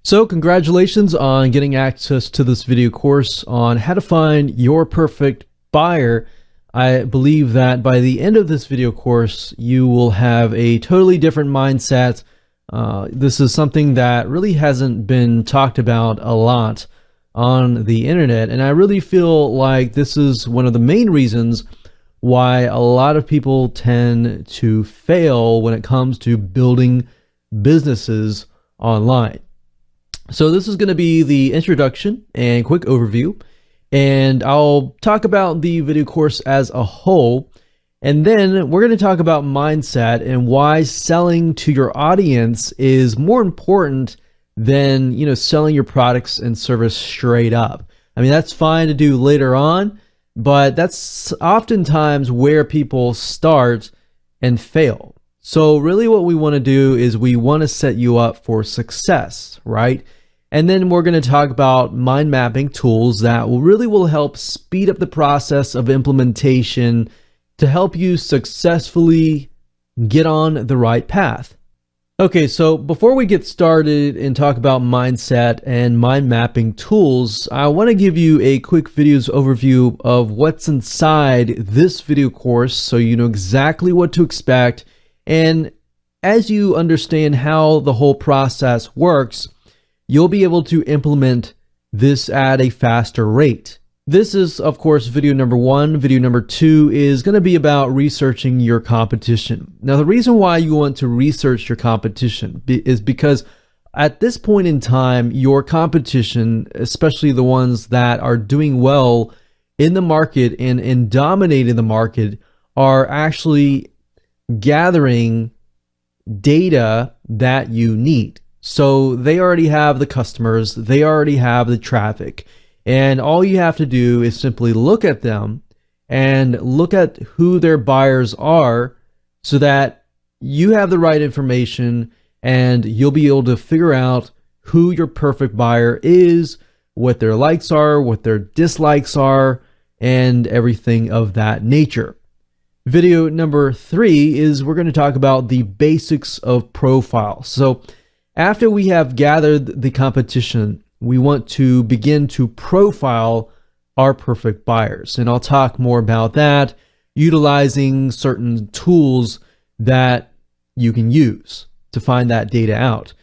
So congratulations on getting access to this video course on how to find your perfect buyer. I believe that by the end of this video course, you will have a totally different mindset. This is something that really hasn't been talked about a lot on the internet. And I really feel like this is one of the main reasons why a lot of people tend to fail when it comes to building businesses online. So this is going to be the introduction and quick overview, and I'll talk about the video course as a whole, and then we're going to talk about mindset and why selling to your audience is more important than, selling your products and service straight up. I mean, that's fine to do later on, but that's oftentimes where people start and fail. So really what we want to do is we want to set you up for success, right? And then we're going to talk about mind mapping tools that will help speed up the process of implementation to help you successfully get on the right path. Okay, so before we get started and talk about mindset and mind mapping tools, I want to give you a quick videos overview of what's inside this video course so you know exactly what to expect. And as you understand how the whole process works, you'll be able to implement this at a faster rate. This is, of course, video number one. Video number two is going to be about researching your competition. Now, the reason why you want to research your competition is because at this point in time, your competition, especially the ones that are doing well in the market and dominating the market, are actually gathering data that you need. So they already have the customers, they already have the traffic, and all you have to do is simply look at them and look at who their buyers are so that you have the right information and you'll be able to figure out who your perfect buyer is, what their likes are, what their dislikes are, and everything of that nature. Video number three is we're going to talk about the basics of profile. So after we have gathered the competition, we want to begin to profile our perfect buyers. And I'll talk more about that, utilizing certain tools that you can use to find that data out.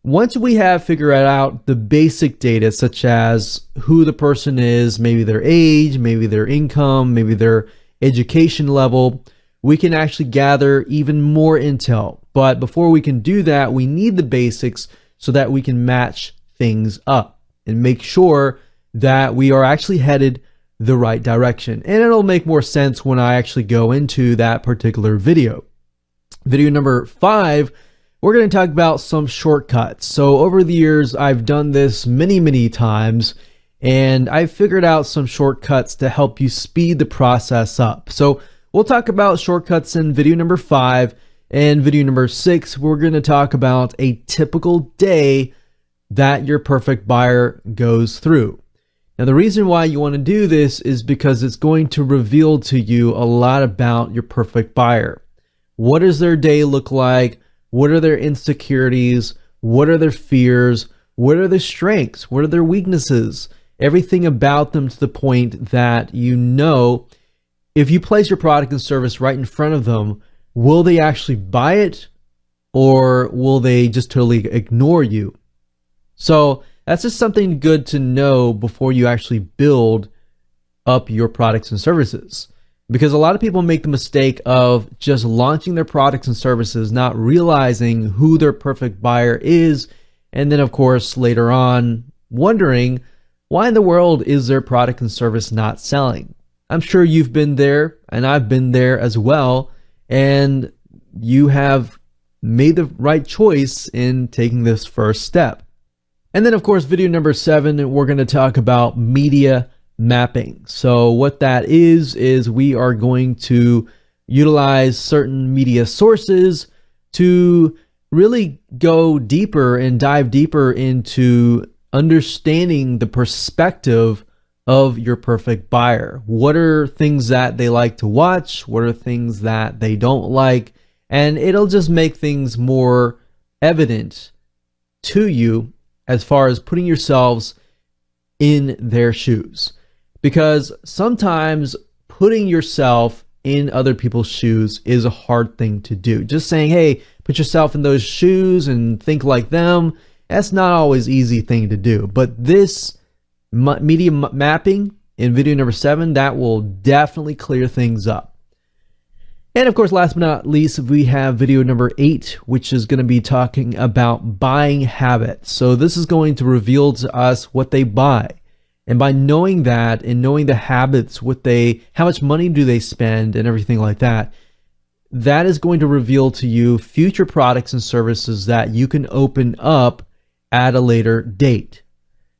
Once we have figured out the basic data, such as who the person is, maybe their age, maybe their income, maybe their education level, we can actually gather even more intel. But before we can do that, we need the basics so that we can match things up and make sure that we are actually headed the right direction. And it'll make more sense when I actually go into that particular video. Video number five, we're going to talk about some shortcuts. So over the years, I've done this many times, and I've figured out some shortcuts to help you speed the process up. So we'll talk about shortcuts in video number five. And video number six, we're going to talk about a typical day that your perfect buyer goes through. Now, the reason why you want to do this is because it's going to reveal to you a lot about your perfect buyer. What does their day look like? What are their insecurities? What are their fears? What are their strengths? What are their weaknesses? Everything about them to the point that if you place your product and service right in front of them, will they actually buy it, or will they just totally ignore you? So that's just something good to know before you actually build up your products and services. Because a lot of people make the mistake of just launching their products and services, not realizing who their perfect buyer is, and then of course later on wondering, why in the world is their product and service not selling? I'm sure you've been there, and I've been there as well, and you have made the right choice in taking this first step. And then of course, video number seven, we're going to talk about media mapping. So what that is we are going to utilize certain media sources to really go deeper and dive deeper into understanding the perspective of your perfect buyer. What are things that they like to watch? What are things that they don't like? And it'll just make things more evident to you as far as putting yourselves in their shoes. Because sometimes putting yourself in other people's shoes is a hard thing to do. Just saying, hey, put yourself in those shoes and think like them, that's not always an easy thing to do. But this media mapping in video number 7, that will definitely clear things up. And of course, last but not least, we have video number 8, which is going to be talking about buying habits. So this is going to reveal to us what they buy. And by knowing that and knowing the habits, how much money do they spend and everything like that, that is going to reveal to you future products and services that you can open up at a later date.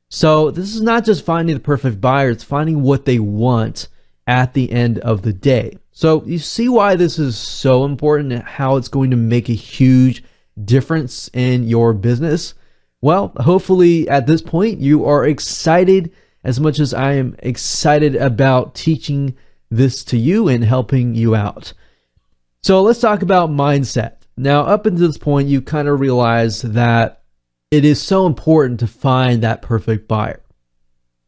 So this is not just finding the perfect buyer, it's finding what they want at the end of the day. So you see why this is so important and how it's going to make a huge difference in your business? Well, hopefully at this point you are excited as much as I am excited about teaching this to you and helping you out. So let's talk about mindset. Now, up until this point, you kind of realize that it is so important to find that perfect buyer.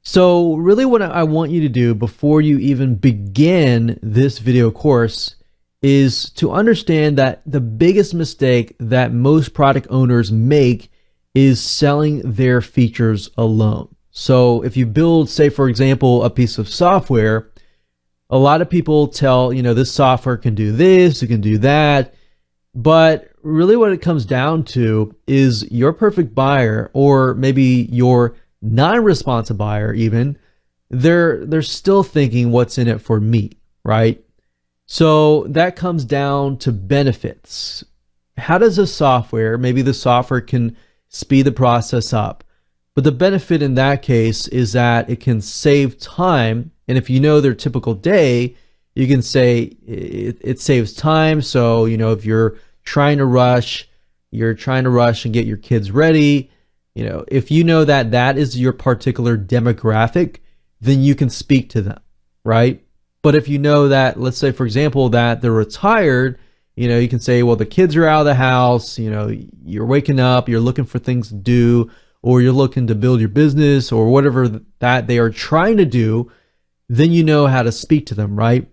So really what I want you to do before you even begin this video course is to understand that the biggest mistake that most product owners make is selling their features alone. So if you build, say, for example, a piece of software, a lot of people tell, this software can do this, it can do that. But really what it comes down to is your perfect buyer, or maybe your non-responsive buyer even, they're still thinking what's in it for me, right? So that comes down to benefits. How does maybe the software can speed the process up? But the benefit in that case is that it can save time. And if you know their typical day, you can say it saves time. So, if you're trying to rush and get your kids ready, if you know that that is your particular demographic, then you can speak to them, right? But if you know that, let's say, for example, that they're retired, you can say, well, the kids are out of the house, you're waking up, you're looking for things to do, or you're looking to build your business or whatever that they are trying to do, then you know how to speak to them, right?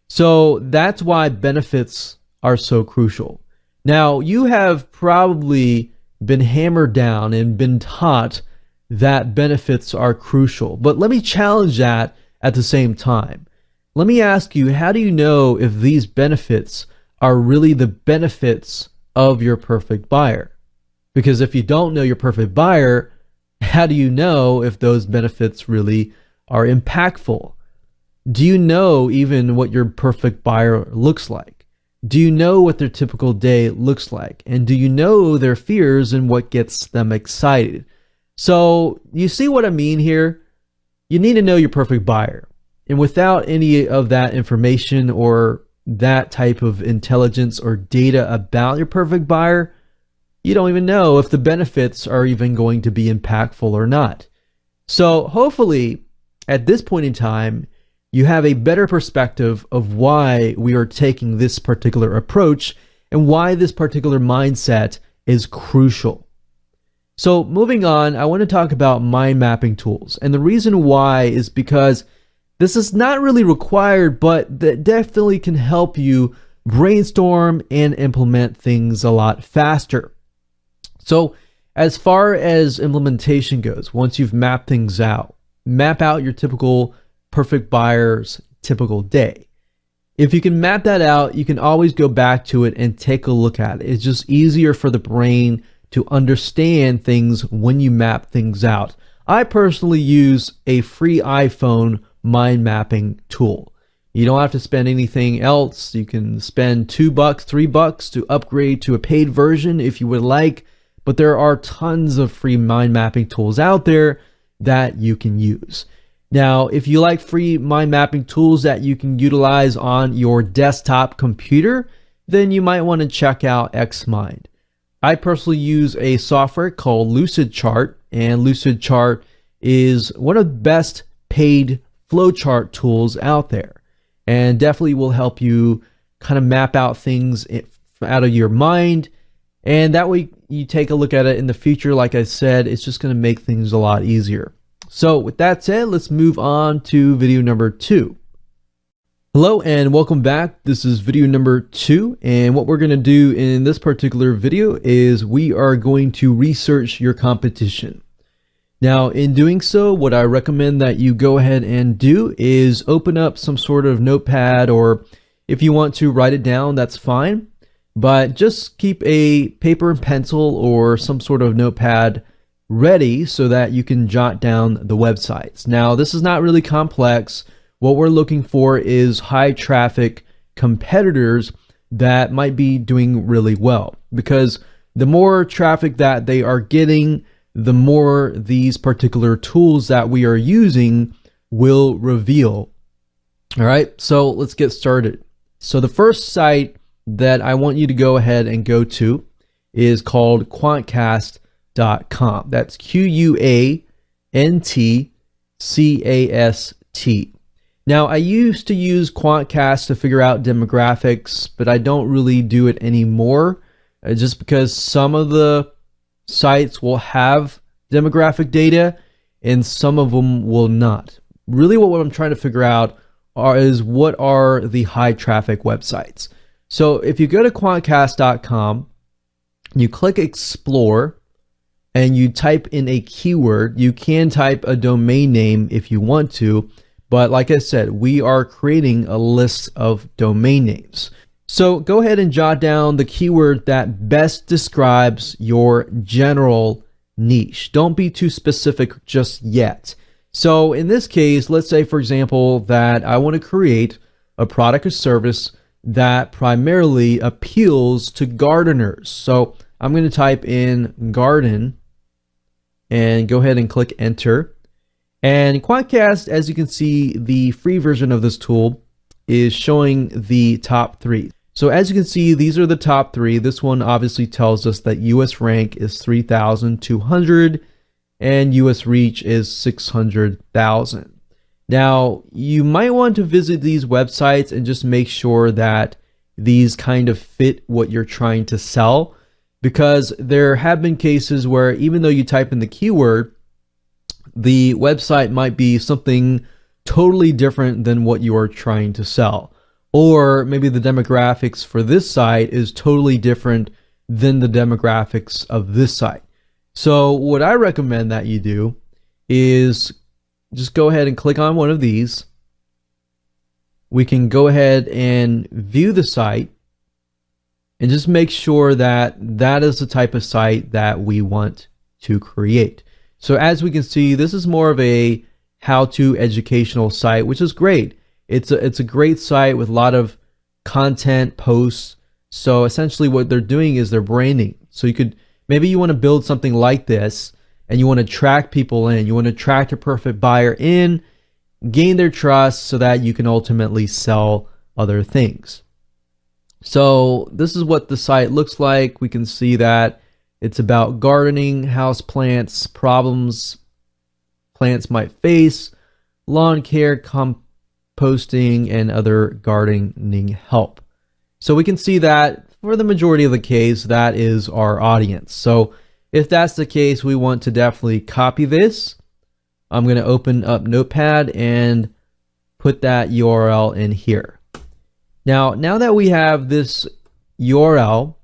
So that's why benefits are so crucial. Now, you have probably been hammered down and been taught that benefits are crucial, but let me challenge that at the same time. Let me ask you, how do you know if these benefits are really the benefits of your perfect buyer? Because if you don't know your perfect buyer, how do you know if those benefits really are impactful? Do you know even what your perfect buyer looks like? Do you know what their typical day looks like? And do you know their fears and what gets them excited? So you see what I mean here? You need to know your perfect buyer. And without any of that information or that type of intelligence or data about your perfect buyer, you don't even know if the benefits are even going to be impactful or not. So hopefully at this point in time, you have a better perspective of why we are taking this particular approach and why this particular mindset is crucial. So moving on, I want to talk about mind mapping tools. And the reason why is because this is not really required, but that definitely can help you brainstorm and implement things a lot faster. So as far as implementation goes, once you've mapped things out, map out your typical perfect buyer's typical day. If you can map that out, you can always go back to it and take a look at it. It's just easier for the brain to understand things when you map things out. I personally use a free iPhone mind mapping tool. You don't have to spend anything else. You can spend $2, $3 to upgrade to a paid version if you would like. But there are tons of free mind mapping tools out there that you can use. Now, if you like free mind mapping tools that you can utilize on your desktop computer, then you might want to check out Xmind. I personally use a software called Lucidchart, and Lucidchart is one of the best paid flowchart tools out there, and definitely will help you kind of map out things out of your mind And that way you take a look at it in the future. Like I said, it's just going to make things a lot easier. So with that said, let's move on to video number 2. Hello and welcome back. This is video number 2, and what we're going to do in this particular video is we are going to research your competition. Now, in doing so, what I recommend that you go ahead and do is open up some sort of notepad, or if you want to write it down, that's fine. But just keep a paper and pencil or some sort of notepad ready so that you can jot down the websites. Now, this is not really complex. What we're looking for is high traffic competitors that might be doing really well, because the more traffic that they are getting, the more these particular tools that we are using will reveal. All right, so let's get started. So the first site that I want you to go ahead and go to is called quantcast.com. That's QUANTCAST. Now, I used to use Quantcast to figure out demographics, but I don't really do it anymore, just because some of the sites will have demographic data and some of them will not. Really what I'm trying to figure out is what are the high traffic websites. So if you go to quantcast.com, you click explore, and you type in a keyword. You can type a domain name if you want to, but like I said, we are creating a list of domain names. So go ahead and jot down the keyword that best describes your general niche. Don't be too specific just yet. So in this case, let's say, for example, that I want to create a product or service that primarily appeals to gardeners. So I'm going to type in garden and go ahead and click enter. And Quantcast, as you can see, the free version of this tool is showing the top 3. So as you can see, these are the top 3. This one obviously tells us that US rank is 3,200 and US reach is 600,000. Now, you might want to visit these websites and just make sure that these kind of fit what you're trying to sell, because there have been cases where even though you type in the keyword, the website might be something totally different than what you are trying to sell. Or maybe the demographics for this site is totally different than the demographics of this site. So what I recommend that you do is just go ahead and click on one of these. We can go ahead and view the site and just make sure that that is the type of site that we want to create. So as we can see, this is more of a how-to educational site, which is great. It's a great site with a lot of content posts. So essentially what they're doing is they're branding. So maybe you want to build something like this and you want to attract people in. You want to attract a perfect buyer in, gain their trust so that you can ultimately sell other things. So this is what the site looks like. We can see that it's about gardening, house plants, problems plants might face, lawn care, composting, and other gardening help. So we can see that for the majority of the case, that is our audience. So if that's the case, we want to definitely copy this. I'm going to open up Notepad and put that URL in here. Now that we have this URL,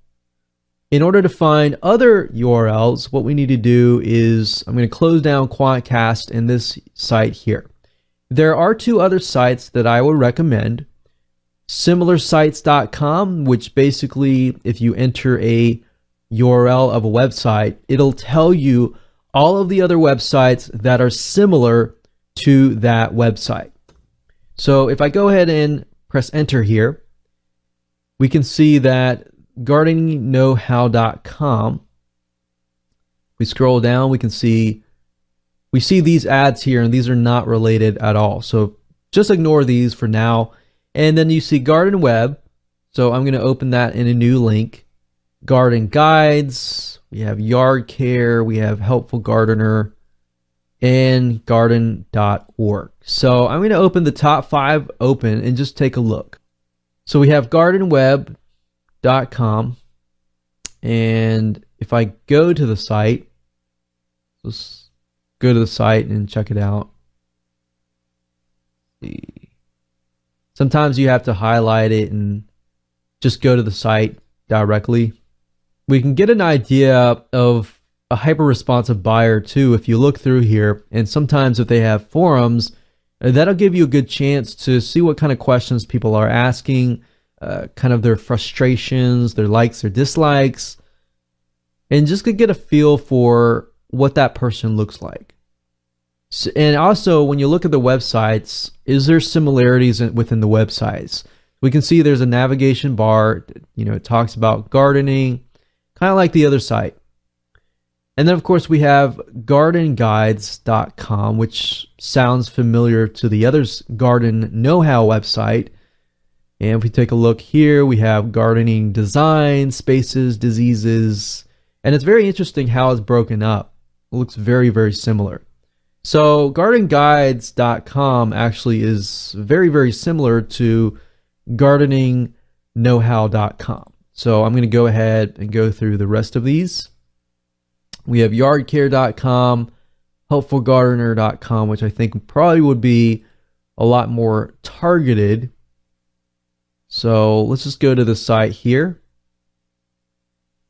in order to find other URLs, what we need to do is I'm going to close down Quantcast and this site here. There are 2 other sites that I would recommend. Similarsites.com, which basically, if you enter a URL of a website, it'll tell you all of the other websites that are similar to that website. So if I go ahead and press enter here, we can see that gardeningknowhow.com. We scroll down, we see these ads here, and these are not related at all. So just ignore these for now. And then you see Garden Web. So I'm going to open that in a new link. Garden guides, we have yard care, we have helpful gardener, and garden.org. So I'm going to open the top 5 open and just take a look. So we have gardenweb.com, And if I go to the site, let's go to the site and check it out. Sometimes you have to highlight it and just go to the site directly. We can get an idea of a hyper-responsive buyer too if you look through here, and sometimes if they have forums, that'll give you a good chance to see what kind of questions people are asking, kind of their frustrations, their likes or dislikes, and just to get a feel for what that person looks like. And also, when you look at the websites, is there similarities within the websites? We can see there's a navigation bar, it talks about gardening, kind of like the other site. And then of course we have gardenguides.com, which sounds familiar to the other's garden know-how website. And if we take a look here, we have gardening design, spaces, diseases, and it's very interesting how it's broken up. It looks very, very similar. So gardenguides.com actually is very, very similar to gardeningknowhow.com. So I'm going to go ahead and go through the rest of these. We have yardcare.com, helpfulgardener.com, which I think probably would be a lot more targeted. So let's just go to the site here.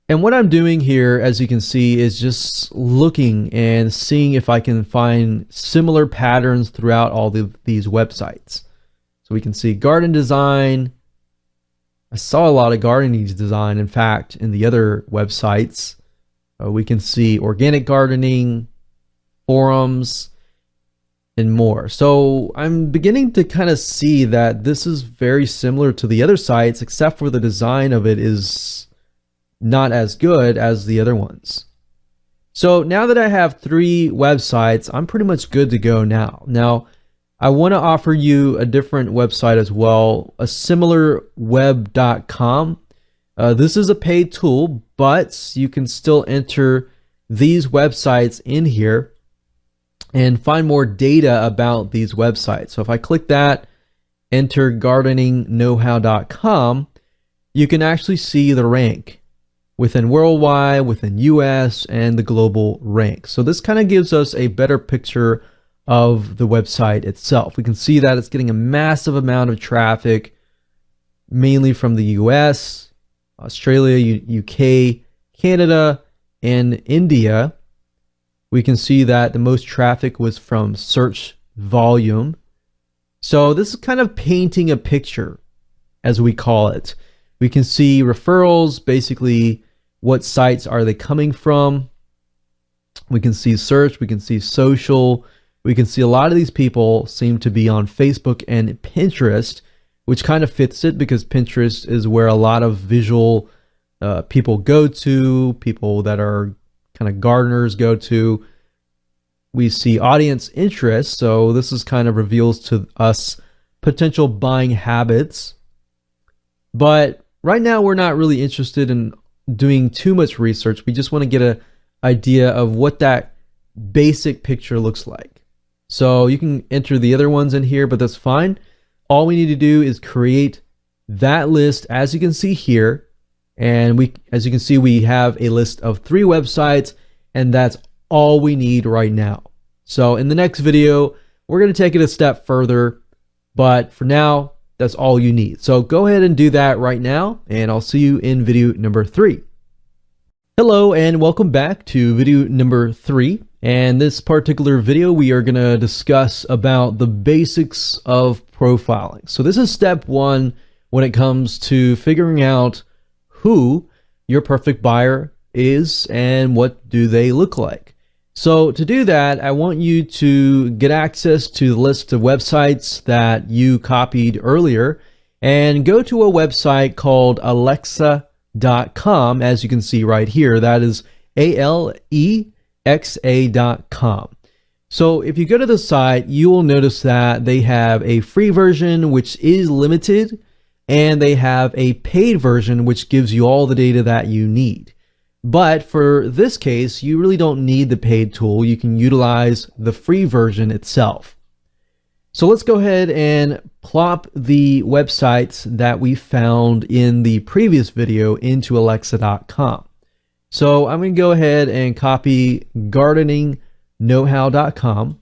And what I'm doing here, as you can see, is just looking and seeing if I can find similar patterns throughout all these websites. So we can see garden design. I saw a lot of gardening design, in fact, in the other websites. We can see organic gardening, forums, and more. So I'm beginning to kind of see that this is very similar to the other sites, except for the design of it is not as good as the other ones. So now that I have 3 websites, I'm pretty much good to go now. Now, I want to offer you a different website as well, a similarweb.com. This is a paid tool, but you can still enter these websites in here and find more data about these websites. So if I click that, enter gardeningknowhow.com, you can actually see the rank within worldwide, within US, and the global rank. So this kind of gives us a better picture of the website itself. We can see that it's getting a massive amount of traffic, mainly from the US, Australia, UK, Canada, and India. We can see that the most traffic was from search volume. So this is kind of painting a picture, as we call it. We can see referrals, basically what sites are they coming from. We can see search, we can see social. We can see a lot of these people seem to be on Facebook and Pinterest, which kind of fits it because Pinterest is where a lot of visual people go to, people that are kind of gardeners go to. We see audience interest, so this is kind of reveals to us potential buying habits. But right now we're not really interested in doing too much research. We just want to get an idea of what that basic picture looks like. So you can enter the other ones in here, but that's fine. All we need to do is create that list, as you can see here. And as you can see, we have a list of 3 websites, and that's all we need right now. So in the next video, we're going to take it a step further, but for now, that's all you need. So go ahead and do that right now, and I'll see you in video number 3. Hello, and welcome back to video number 3. And this particular video, we are going to discuss about the basics of profiling. So this is step 1 when it comes to figuring out who your perfect buyer is and what do they look like. So to do that, I want you to get access to the list of websites that you copied earlier and go to a website called alexa.com. As you can see right here, that is alexa.com. So if you go to the site, you will notice that they have a free version, which is limited, and they have a paid version, which gives you all the data that you need. But for this case, you really don't need the paid tool. You can utilize the free version itself. So let's go ahead and plop the websites that we found in the previous video into alexa.com. So I'm going to go ahead and copy gardeningknowhow.com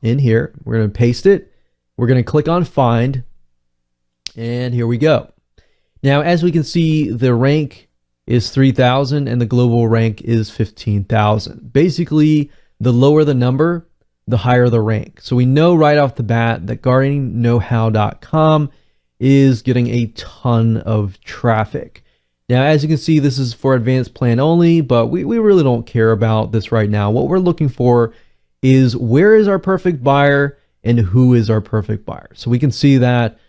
in here. We're going to paste it. We're going to click on find, and here we go. Now, as we can see, the rank is 3,000 and the global rank is 15,000. Basically, the lower the number, the higher the rank. So we know right off the bat that gardeningknowhow.com is getting a ton of traffic. Now, as you can see, this is for advanced plan only, but we really don't care about this right now. What we're looking for is where is our perfect buyer and who is our perfect buyer. So we can see that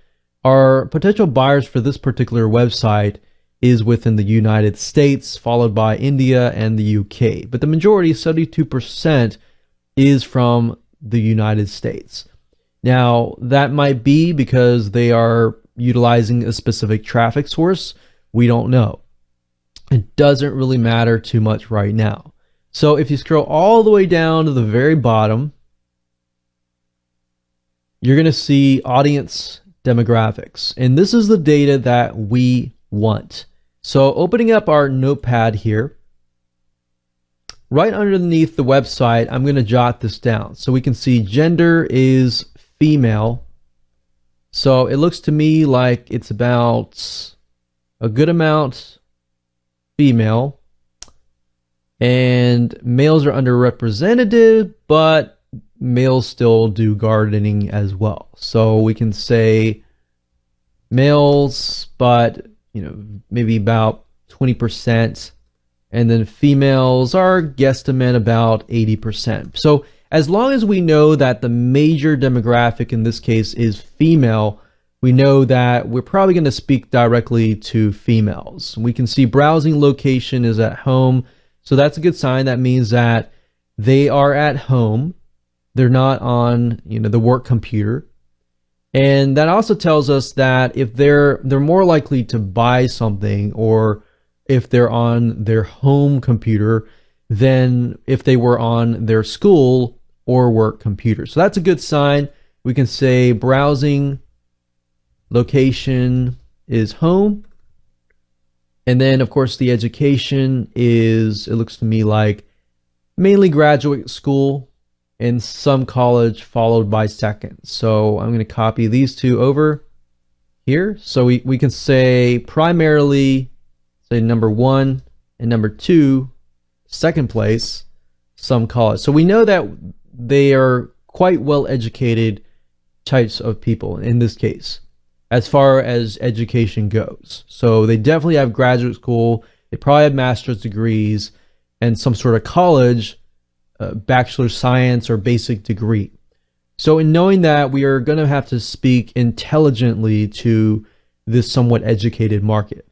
our potential buyers for this particular website is within the United States, followed by India and the UK. But the majority, 72%, is from the United States. Now, that might be because they are utilizing a specific traffic source. We don't know. It doesn't really matter too much right now. So if you scroll all the way down to the very bottom, you're going to see audience demographics. And this is the data that we want. So opening up our notepad here, right underneath the website, I'm going to jot this down. So we can see gender is female. So it looks to me like it's about a good amount female, and males are underrepresented, but males still do gardening as well. So we can say males, but maybe about 20%, and then females are guesstimate about 80%. So as long as we know that the major demographic in this case is female, we know that we're probably going to speak directly to females. We can see browsing location is at home. So that's a good sign. That means that they are at home. They're not on, the work computer. And that also tells us that if they're more likely to buy something, or if they're on their home computer, than if they were on their school or work computer. So that's a good sign. We can say browsing location is home. And then of course the education is, it looks to me like mainly graduate school and some college followed by second. So I'm going to copy these two over here. So we can say primarily, say number 1 and number 2, second place, some college. So we know that they are quite well educated types of people in this case, as far as education goes. So they definitely have graduate school, they probably have master's degrees, and some sort of college, bachelor's science or basic degree. So in knowing that, we are going to have to speak intelligently to this somewhat educated market.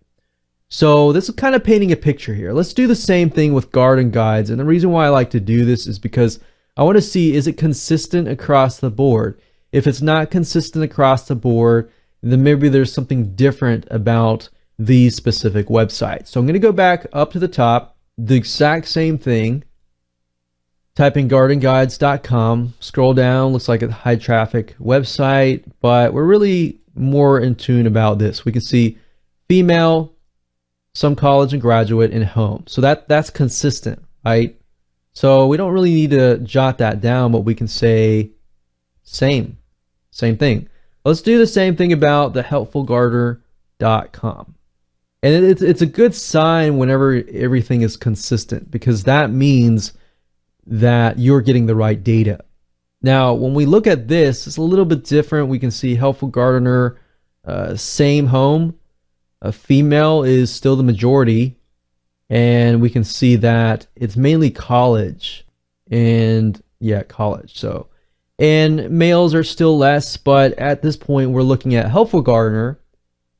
So this is kind of painting a picture here. Let's do the same thing with garden guides. And the reason why I like to do this is because I want to see, is it consistent across the board? If it's not consistent across the board, then maybe there's something different about these specific websites. So I'm going to go back up to the top, the exact same thing, type in gardenguides.com, scroll down, looks like a high traffic website, but we're really more in tune about this. We can see female, some college and graduate, and home. So that's consistent, right? So we don't really need to jot that down, but we can say same thing. Let's do the same thing about the helpfulgardener.com. And it's a good sign whenever everything is consistent, because that means that you're getting the right data. Now, when we look at this, it's a little bit different. We can see Helpful Gardener, same home. A female is still the majority. And we can see that it's mainly college. And yeah, college. So, and males are still less, but at this point we're looking at Helpful Gardener,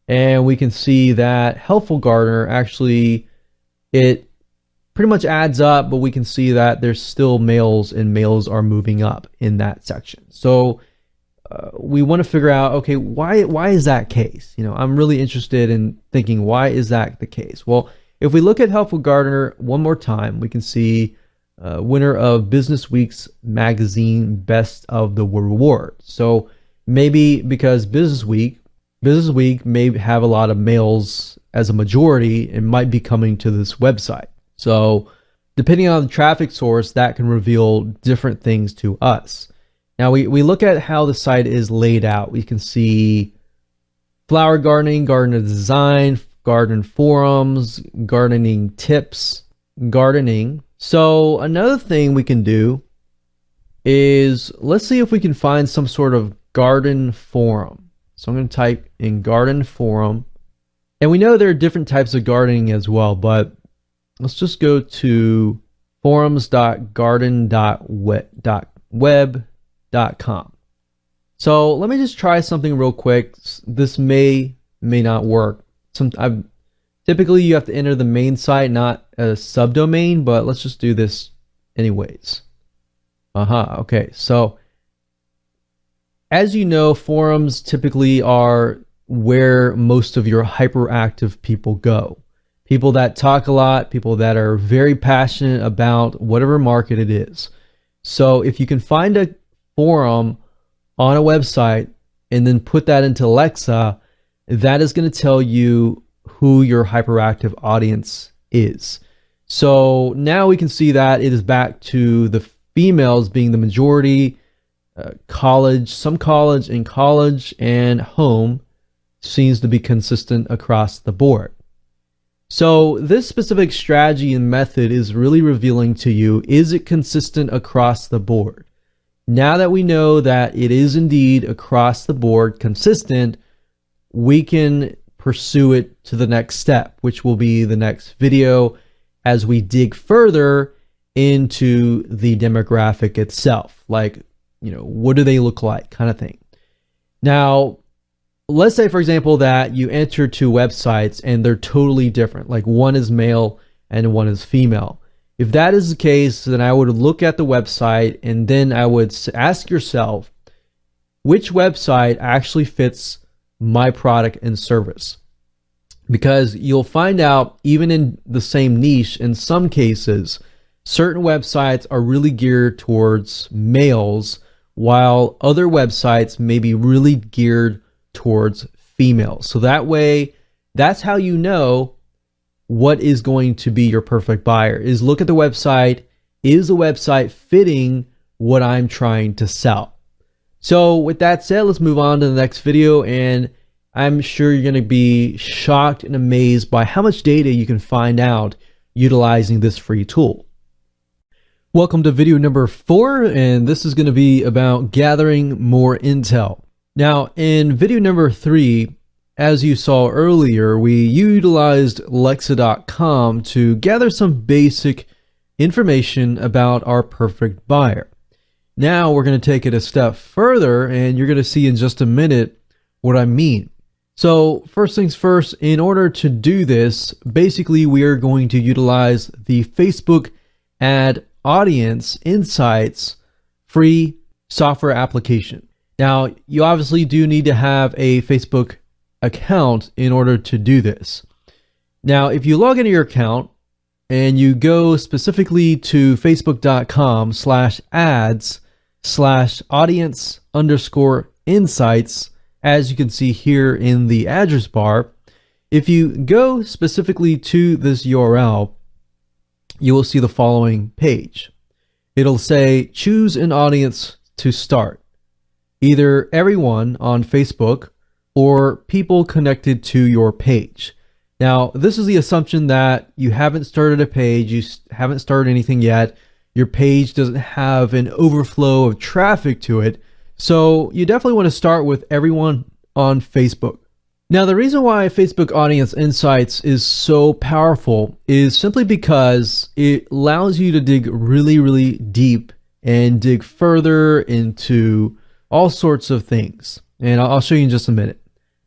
and we can see that Helpful Gardener actually, it pretty much adds up, but we can see that there's still males, and males are moving up in that section. So we want to figure out, okay, why is that case? I'm really interested in thinking, why is that the case? Well, if we look at Helpful Gardener one more time, we can see winner of Business Week's magazine Best of the Reward. So maybe because Business Week may have a lot of males as a majority and might be coming to this website. So depending on the traffic source, that can reveal different things to us. Now we look at how the site is laid out. We can see flower gardening, garden design, garden forums, gardening tips, gardening. So another thing we can do is, let's see if we can find some sort of garden forum. So I'm going to type in garden forum. And we know there are different types of gardening as well, but let's just go to forums.garden.web.com. So let me just try something real quick. This may not work. Typically you have to enter the main site, not a subdomain, but let's just do this anyways. Okay, so as you know, forums typically are where most of your hyperactive people go. People that talk a lot, people that are very passionate about whatever market it is. So if you can find a forum on a website and then put that into Alexa, that is going to tell you who your hyperactive audience is. So now we can see that it is back to the females being the majority, college, some college, and home seems to be consistent across the board. So this specific strategy and method is really revealing to you, is it consistent across the board? Now that we know that it is indeed across the board consistent, we can pursue it to the next step, which will be the next video as we dig further into the demographic itself. Like, what do they look like, kind of thing. Now, let's say, for example, that you enter two websites and they're totally different. Like one is male and one is female. If that is the case, then I would look at the website and then I would ask yourself, which website actually fits my product and service? Because you'll find out, even in the same niche, in some cases, certain websites are really geared towards males, while other websites may be really geared towards females. So that way, that's how you know what is going to be your perfect buyer, is look at the website. Is the website fitting what I'm trying to sell? So with that said, let's move on to the next video, and I'm sure you're going to be shocked and amazed by how much data you can find out utilizing this free tool. Welcome to video number 4, and this is going to be about gathering more intel. Now, in video number 3, as you saw earlier, we utilized Alexa.com to gather some basic information about our perfect buyer. Now we're going to take it a step further, and you're going to see in just a minute what I mean. So first things first, in order to do this, basically we are going to utilize the Facebook Ad Audience Insights free software application. Now, you obviously do need to have a Facebook account in order to do this. Now, if you log into your account and you go specifically to facebook.com/ads/audience_insights, as you can see here in the address bar, if you go specifically to this URL, you will see the following page. It'll say, choose an audience to start. Either everyone on Facebook or people connected to your page. Now, this is the assumption that you haven't started a page, you haven't started anything yet, your page doesn't have an overflow of traffic to it, so you definitely want to start with everyone on Facebook. Now, the reason why Facebook Audience Insights is so powerful is simply because it allows you to dig really, really deep and dig further into all sorts of things. And I'll show you in just a minute.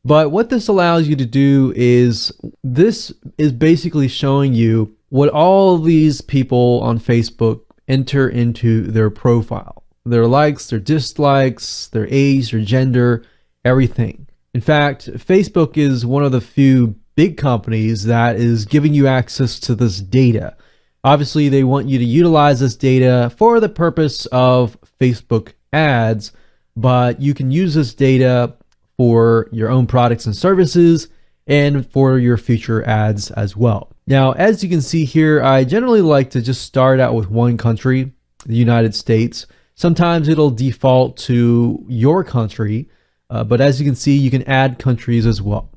But what this allows you to do is, this is basically showing you what all these people on Facebook enter into their profile. Their likes, their dislikes, their age, their gender, everything. In fact, Facebook is one of the few big companies that is giving you access to this data. Obviously, they want you to utilize this data for the purpose of Facebook ads, but you can use this data for your own products and services and for your future ads as well. Now, as you can see here, I generally like to just start out with one country, the United States. Sometimes it'll default to your country, but as you can see, you can add countries as well.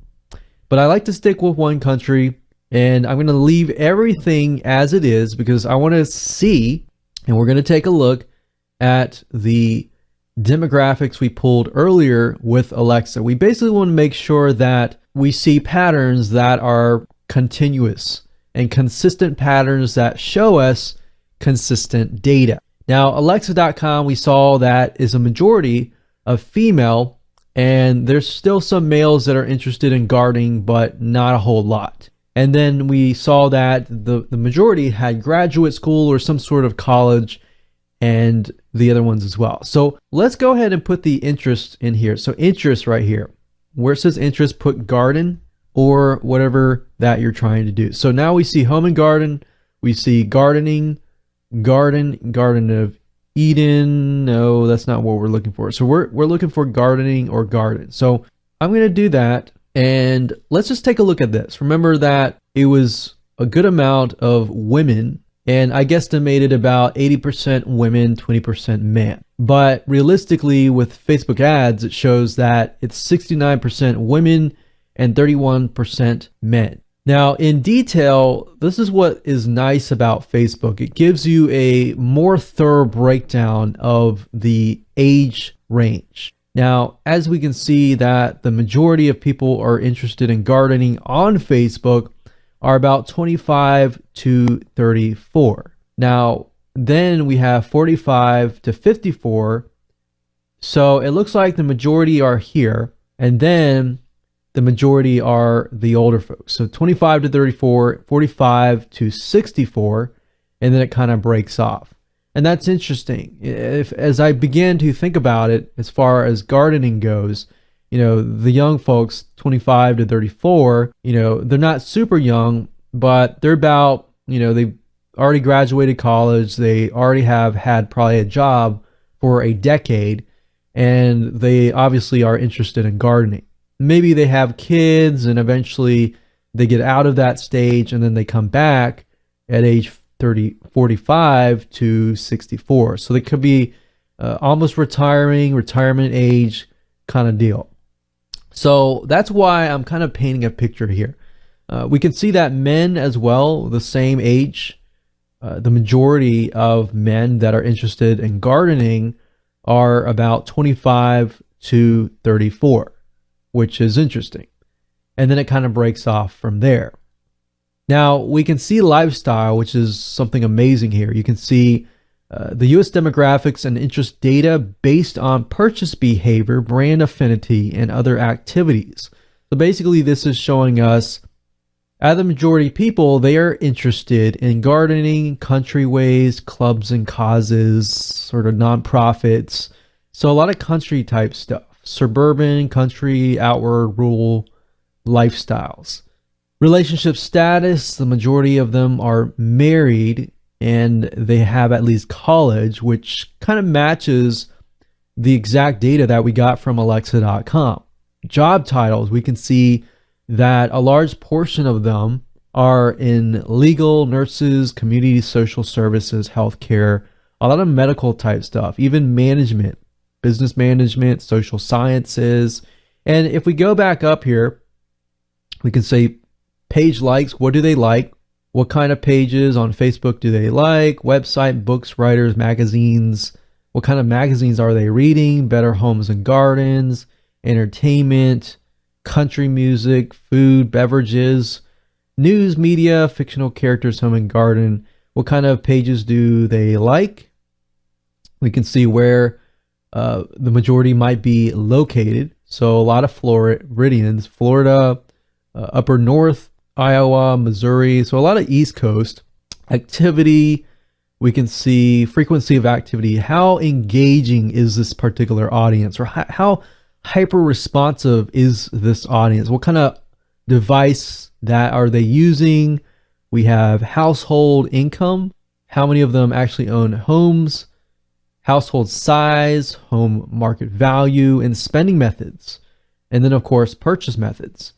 But I like to stick with one country, and I'm going to leave everything as it is because I want to see, and we're going to take a look at the demographics we pulled earlier with Alexa. We basically want to make sure that we see patterns that are continuous and consistent patterns that show us consistent data. Now, Alexa.com, we saw that is a majority of female, and there's still some males that are interested in gardening, but not a whole lot. And then we saw that the majority had graduate school or some sort of college, and the other ones as well. So let's go ahead and put the interest in here. So interest right here, where it says interest, put garden or whatever that you're trying to do. So now we see home and garden, we see gardening, Garden of Eden. No, that's not what we're looking for. So we're looking for gardening or garden. So I'm going to do that, and let's just take a look at this. Remember that it was a good amount of women, and I guesstimated about 80% women, 20% men. But realistically, with Facebook ads, it shows that it's 69% women and 31% men. Now, in detail, this is what is nice about Facebook. It gives you a more thorough breakdown of the age range. Now, as we can see that the majority of people are interested in gardening on Facebook are about 25 to 34. Now, then we have 45 to 54. So it looks like the majority are here, and then the majority are the older folks. So 25 to 34, 45 to 64, and then it kind of breaks off. And that's interesting. As I began to think about it, as far as gardening goes, you know, the young folks, 25 to 34, you know, they're not super young, but they're about, you know, they've already graduated college. They already have had probably a job for a decade, and they obviously are interested in gardening. Maybe they have kids and eventually they get out of that stage and then they come back at age 45 to 64. So they could be almost retirement age kind of deal. So that's why I'm kind of painting a picture here. We can see that men as well, the same age, the majority of men that are interested in gardening are about 25 to 34. Which is interesting. And then it kind of breaks off from there. Now, we can see lifestyle, which is something amazing here. You can see the US demographics and interest data based on purchase behavior, brand affinity, and other activities. So basically, this is showing us, out of the majority of people, they are interested in gardening, country ways, clubs and causes, sort of nonprofits. So a lot of country type stuff. Suburban, country, outward, rural lifestyles. Relationship status, the majority of them are married and they have at least college, which kind of matches the exact data that we got from Alexa.com. Job titles, we can see that a large portion of them are in legal, nurses, community social services, healthcare, a lot of medical type stuff, even management. Business management, social sciences. And if we go back up here, we can say page likes. What do they like? What kind of pages on Facebook do they like? Website, books, writers, magazines. What kind of magazines are they reading? Better Homes and Gardens, entertainment, country music, food, beverages, news, media, fictional characters, home and garden. What kind of pages do they like? We can see where the majority might be located. So a lot of Floridians, Florida, upper north, Iowa, Missouri. So a lot of East Coast activity. We can see frequency of activity. How engaging is this particular audience, or how hyper responsive is this audience? What kind of device that are they using? We have household income. How many of them actually own homes? Household size, home market value, and spending methods. And then, of course, purchase methods.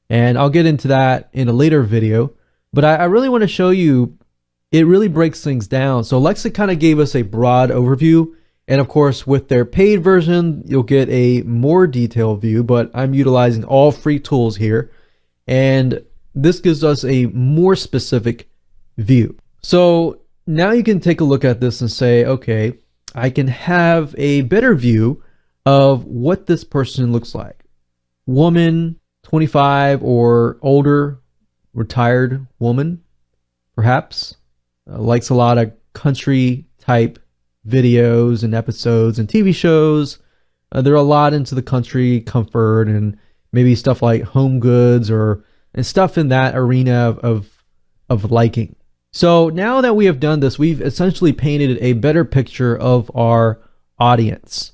And I'll get into that in a later video. But I really want to show you, it really breaks things down. So Alexa kind of gave us a broad overview. And of course, with their paid version, you'll get a more detailed view, but I'm utilizing all free tools here. And this gives us a more specific view. So now you can take a look at this and say, okay, I can have a better view of what this person looks like. Woman, 25 or older, retired woman, perhaps, likes a lot of country type videos and episodes and TV shows. They're a lot into the country comfort and maybe stuff like home goods and stuff in that arena of liking. So now that we have done this, we've essentially painted a better picture of our audience.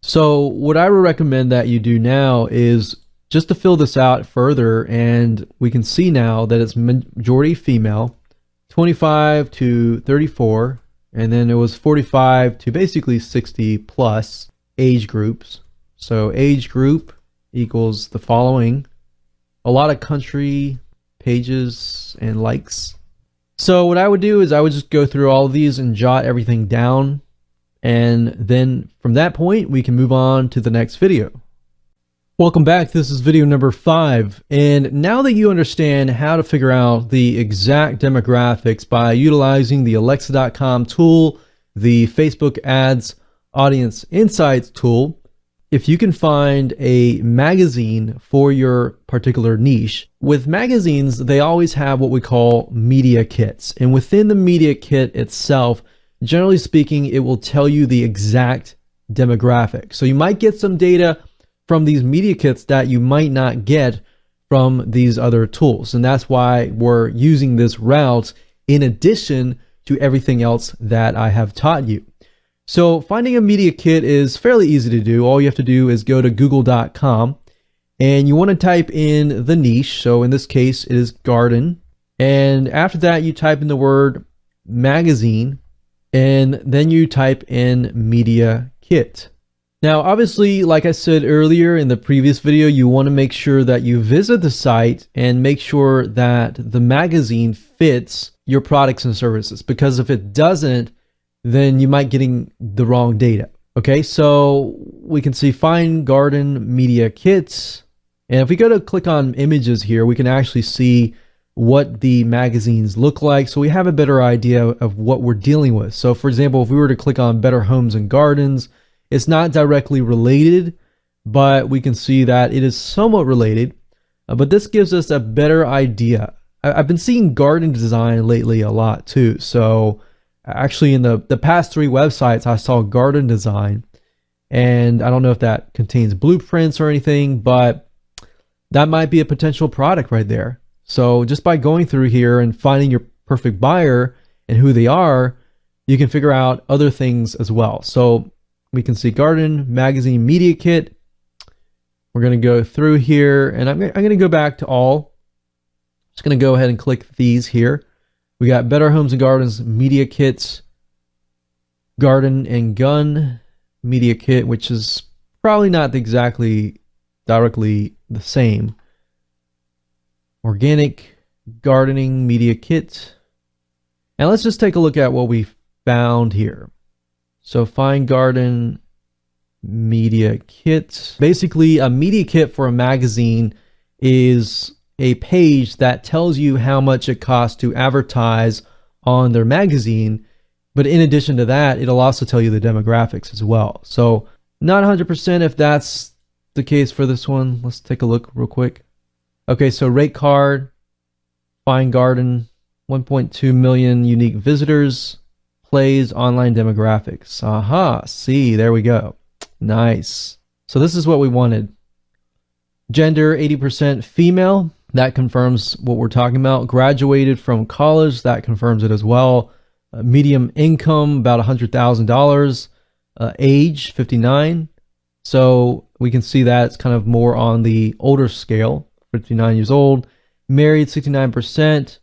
So what I would recommend that you do now is just to fill this out further, and we can see now that it's majority female, 25 to 34, and then it was 45 to basically 60 plus age groups. So age group equals the following: a lot of country pages and likes. So what I would do is I would just go through all of these and jot everything down, and then from that point we can move on to the next video. Welcome back. This is video number 5, and now that you understand how to figure out the exact demographics by utilizing the Alexa.com tool, the Facebook Ads Audience Insights tool, if you can find a magazine for your particular niche. With magazines, they always have what we call media kits, and within the media kit itself, generally speaking, it will tell you the exact demographic. So you might get some data from these media kits that you might not get from these other tools. And that's why we're using this route in addition to everything else that I have taught you. So finding a media kit is fairly easy to do. All you have to do is go to google.com and you want to type in the niche. So in this case, it is garden. And after that, you type in the word magazine, and then you type in media kit. Now, obviously, like I said earlier in the previous video, you want to make sure that you visit the site and make sure that the magazine fits your products and services, because if it doesn't, then you might getting the wrong data. Okay, so we can see find garden media kits. And if we go to click on images here, we can actually see what the magazines look like. So we have a better idea of what we're dealing with. So for example, if we were to click on Better Homes and Gardens, it's not directly related, but we can see that it is somewhat related. But this gives us a better idea. I've been seeing garden design lately a lot too. So actually in the past 3 websites, I saw garden design. And I don't know if that contains blueprints or anything, but that might be a potential product right there. So just by going through here and finding your perfect buyer and who they are, you can figure out other things as well. So we can see garden magazine media kit. We're going to go through here, and I'm going to go back to all. Just going to go ahead and click these here. We got Better Homes and Gardens media kits, garden and gun media kit, which is probably not exactly directly the same. Organic gardening media kit. And let's just take a look at what we found here. So find garden media kit. Basically, a media kit for a magazine is a page that tells you how much it costs to advertise on their magazine. But in addition to that, it'll also tell you the demographics as well. So not 100% if that's the case for this one. Let's take a look real quick. Okay, so rate card, find garden, 1.2 million unique visitors. Plays online demographics. Aha, see, there we go. Nice. So this is what we wanted. Gender, 80% female. That confirms what we're talking about. Graduated from college. That confirms it as well. Medium income, about $100,000. Age, 59. So we can see that it's kind of more on the older scale. 59 years old. Married, 69%.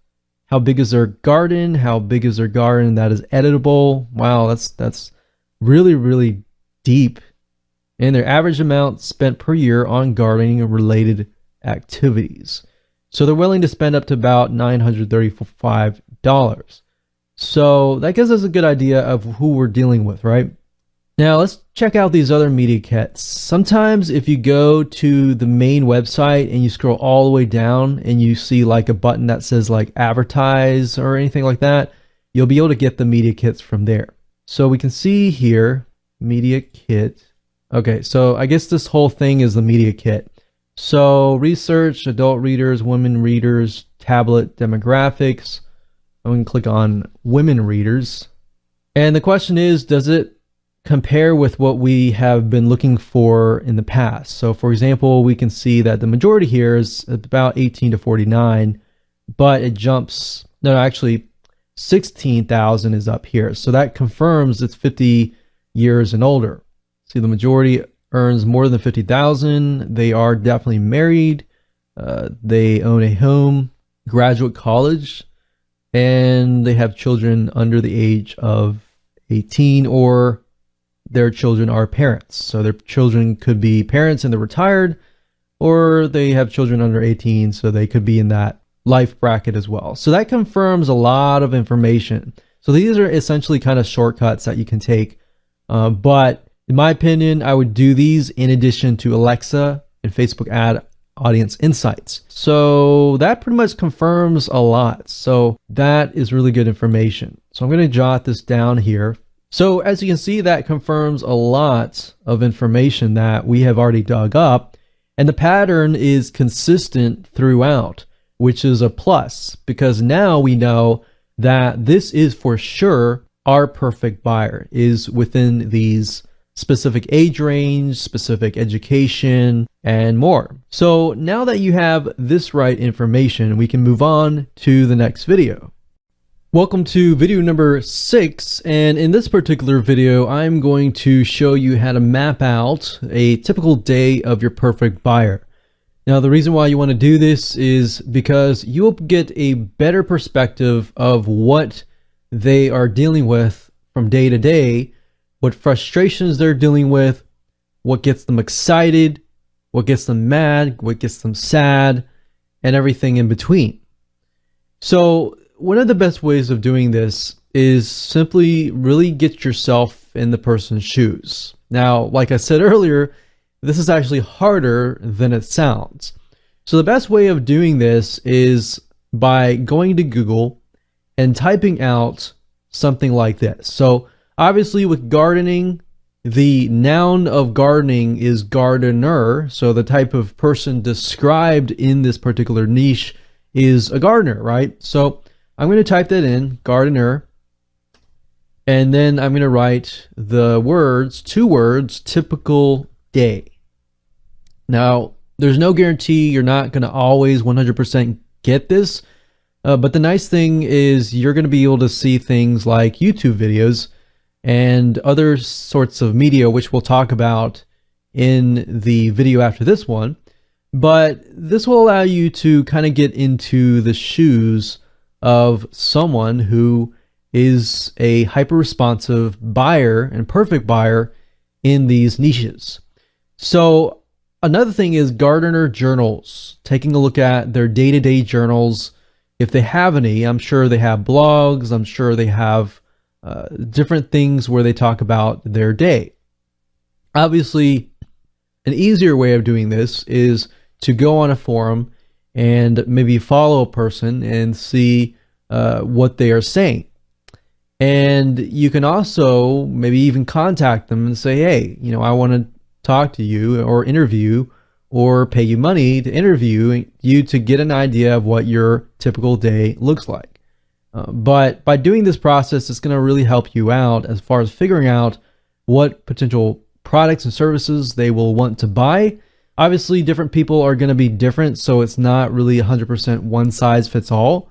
How big is their garden? How big is their garden that is editable? Wow, that's really, really deep. And their average amount spent per year on gardening and related activities. So they're willing to spend up to about $935. So that gives us a good idea of who we're dealing with, right? Now let's check out these other media kits. Sometimes if you go to the main website and you scroll all the way down and you see like a button that says like advertise or anything like that, you'll be able to get the media kits from there. So we can see here, media kit. Okay, so I guess this whole thing is the media kit. So research, adult readers, women readers, tablet demographics. I'm going to click on women readers. And the question is, does it compare with what we have been looking for in the past? So for example, we can see that the majority here is about 18 to 49, but it jumps, no, actually 16,000 is up here. So that confirms it's 50 years and older. See, the majority earns more than 50,000. They are definitely married. They own a home, graduate college, and they have children under the age of 18, or their children are parents. So their children could be parents and they're retired, or they have children under 18, so they could be in that life bracket as well. So that confirms a lot of information. So these are essentially kind of shortcuts that you can take. But in my opinion, I would do these in addition to Alexa and Facebook Ad Audience Insights. So that pretty much confirms a lot. So that is really good information. So I'm going to jot this down here. So as you can see, that confirms a lot of information that we have already dug up, and the pattern is consistent throughout, which is a plus, because now we know that this is for sure our perfect buyer, is within these specific age range, specific education, and more. So now that you have this right information, we can move on to the next video. Welcome to video number 6, and in this particular video I'm going to show you how to map out a typical day of your perfect buyer. Now the reason why you want to do this is because you'll get a better perspective of what they are dealing with from day to day, what frustrations they're dealing with, what gets them excited, what gets them mad, what gets them sad, and everything in between. So one of the best ways of doing this is simply really get yourself in the person's shoes. Now, like I said earlier, this is actually harder than it sounds. So the best way of doing this is by going to Google and typing out something like this. So obviously with gardening, the noun of gardening is gardener. So the type of person described in this particular niche is a gardener, right? So I'm going to type that in, gardener, and then I'm going to write the words, 2 words, typical day. Now, there's no guarantee you're not going to always 100% get this, but the nice thing is you're going to be able to see things like YouTube videos and other sorts of media, which we'll talk about in the video after this one. But this will allow you to kind of get into the shoes of someone who is a hyper-responsive buyer and perfect buyer in these niches. So another thing is gardener journals, taking a look at their day-to-day journals. If they have any, I'm sure they have blogs, I'm sure they have different things where they talk about their day. Obviously, an easier way of doing this is to go on a forum and maybe follow a person and see what they are saying. And you can also maybe even contact them and say, hey, you know, I want to talk to you or interview or pay you money to interview you to get an idea of what your typical day looks like. But by doing this process, it's going to really help you out as far as figuring out what potential products and services they will want to buy. Obviously, different people are going to be different, so it's not really 100% one size fits all.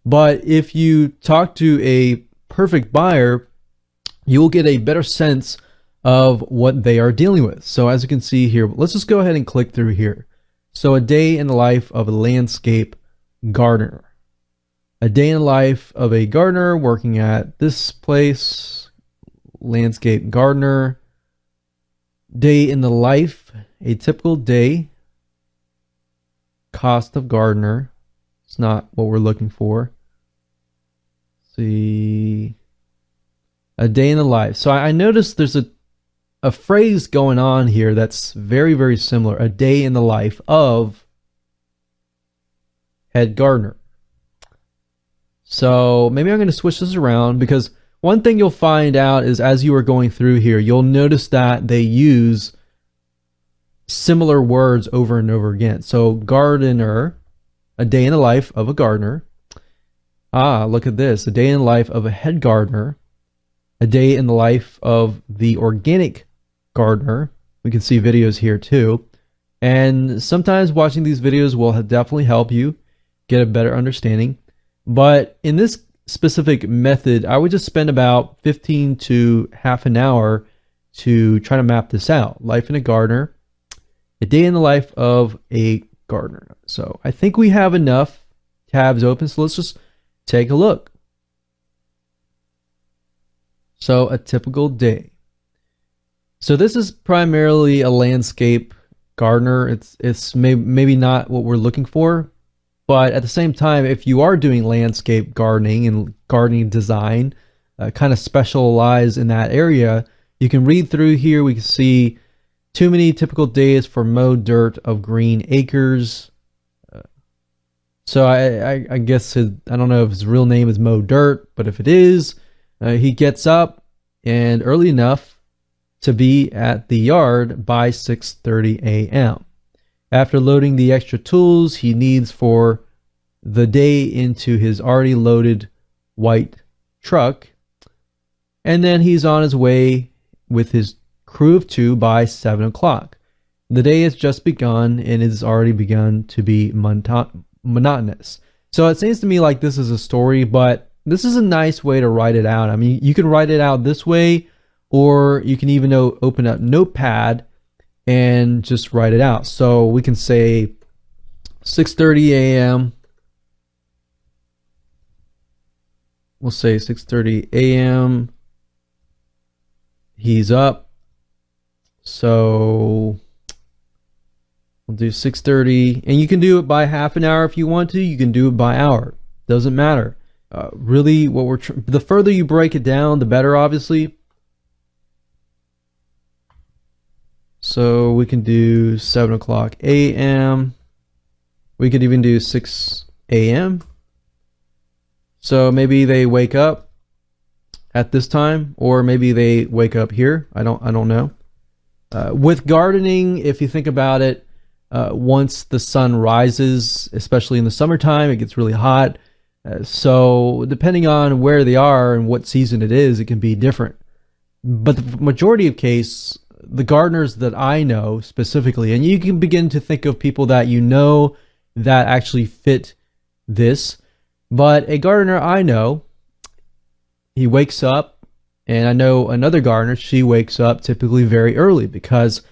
But if you talk to a perfect buyer, you will get a better sense of what they are dealing with. So as you can see here, let's just go ahead and click through here. So a day in the life of a landscape gardener. A day in the life of a gardener working at this place, landscape gardener. Day in the life, a typical day, cost of gardener, That's not what we're looking for. Let's see. A day in the life. So I noticed there's a phrase going on here that's very, very similar. A day in the life of head gardener. So maybe I'm going to switch this around, because one thing you'll find out is as you are going through here, you'll notice that they use similar words over and over again. So gardener, a day in the life of a gardener. Ah, look at this. A day in the life of a head gardener. A day in the life of the organic gardener. We can see videos here too. And sometimes watching these videos will definitely help you get a better understanding. But in this specific method, I would just spend about 15 to half an hour to try to map this out. Life in a gardener, a day in the life of a gardener. So I think we have enough tabs open, so let's just take a look. So a typical day. So this is primarily a landscape gardener. It's maybe not what we're looking for, but at the same time, if you are doing landscape gardening and gardening design, kind of specialize in that area, you can read through here. We can see too many typical days for mowed dirt of green acres. So I guess I don't know if his real name is Mow Dirt, but if it is, he gets up and early enough to be at the yard by 6:30 a.m. After loading the extra tools he needs for the day into his already loaded white truck, and then he's on his way with his crew of 2 by 7 o'clock. The day has just begun and it has already begun to be monotonous. So it seems to me like this is a story, but this is a nice way to write it out. I mean, you can write it out this way, or you can even open up Notepad and just write it out. So we can say 6:30 a.m. We'll say 6:30 a.m. He's up. So we'll do 6:30, and you can do it by half an hour if you want to. You can do it by hour. Doesn't matter. Really, what we're the further you break it down, the better, obviously. So we can do 7 o'clock a.m. We could even do 6 a.m. So maybe they wake up at this time, or maybe they wake up here. I don't know. With gardening, if you think about it, once the sun rises, especially in the summertime, it gets really hot. So depending on where they are and what season it is, it can be different. But the majority of case, the gardeners that I know specifically, and you can begin to think of people that you know that actually fit this, but a gardener I know, he wakes up, and I know another gardener, she wakes up typically very early, because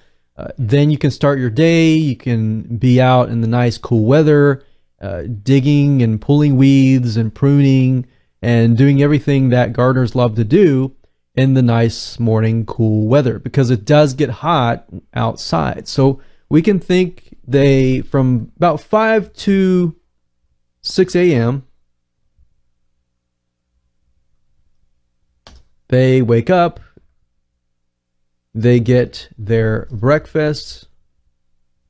then you can start your day, you can be out in the nice cool weather, digging and pulling weeds and pruning and doing everything that gardeners love to do in the nice morning cool weather, because it does get hot outside. So we can think they, from about 5 to 6 a.m., they wake up, they get their breakfast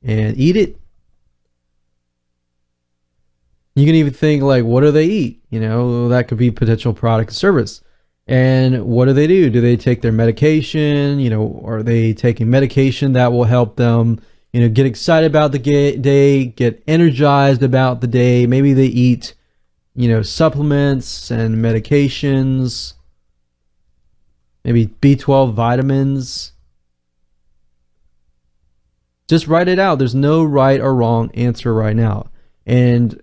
and eat it. You can even think, like, what do they eat? You know, that could be potential product service. And what do? Do they take their medication? You know, are they taking medication that will help them, you know, get excited about the day, get energized about the day? Maybe they eat, you know, supplements and medications, maybe B12 vitamins. Just write it out. There's no right or wrong answer right now. And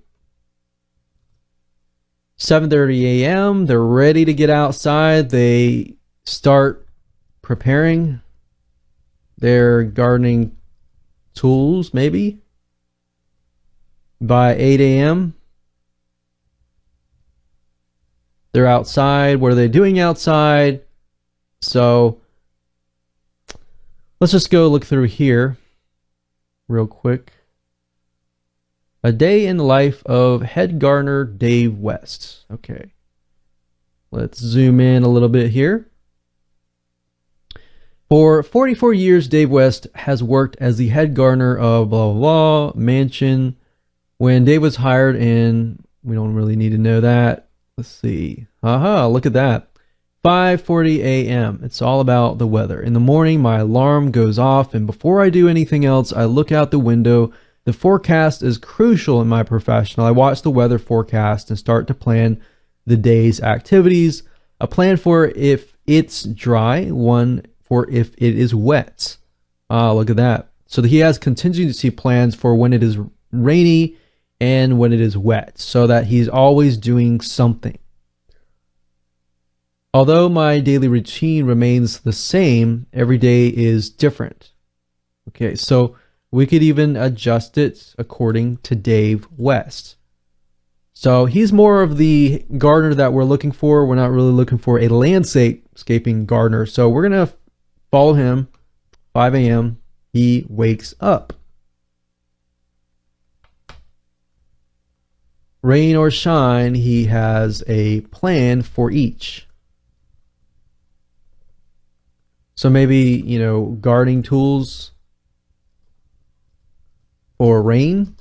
7:30 a.m., they're ready to get outside. They start preparing their gardening tools, maybe. By 8 a.m., they're outside. What are they doing outside? So let's just go look through here real quick. A day in the life of head gardener Dave West. Okay. Let's zoom in a little bit here. For 44 years, Dave West has worked as the head gardener of blah, blah, blah, mansion. When Dave was hired in, we don't really need to know that. Let's see. Aha, look at that. 5:40 a.m. It's all about the weather. In the morning, my alarm goes off, and before I do anything else, I look out the window. The forecast is crucial in my profession. I watch the weather forecast and start to plan the day's activities. A plan for if it's dry, one for if it is wet. Look at that. So he has contingency plans for when it is rainy and when it is wet, so that he's always doing something. Although my daily routine remains the same, every day is different. Okay, so we could even adjust it according to Dave West. So he's more of the gardener that we're looking for. We're not really looking for a landscaping gardener. So we're going to follow him. 5 a.m. He wakes up. Rain or shine, he has a plan for each. So maybe, gardening tools or rain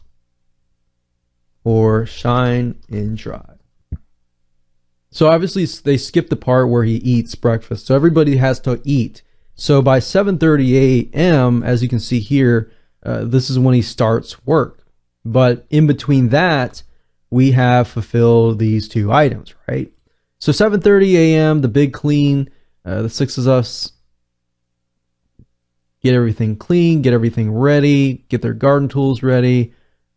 or shine and dry. So obviously they skip the part where he eats breakfast. So everybody has to eat. So by 7:30 a.m., as you can see here, this is when he starts work. But in between that, we have fulfilled these two items, right? So 7:30 a.m., the big clean, the six of us get everything clean, get everything ready, get their garden tools ready.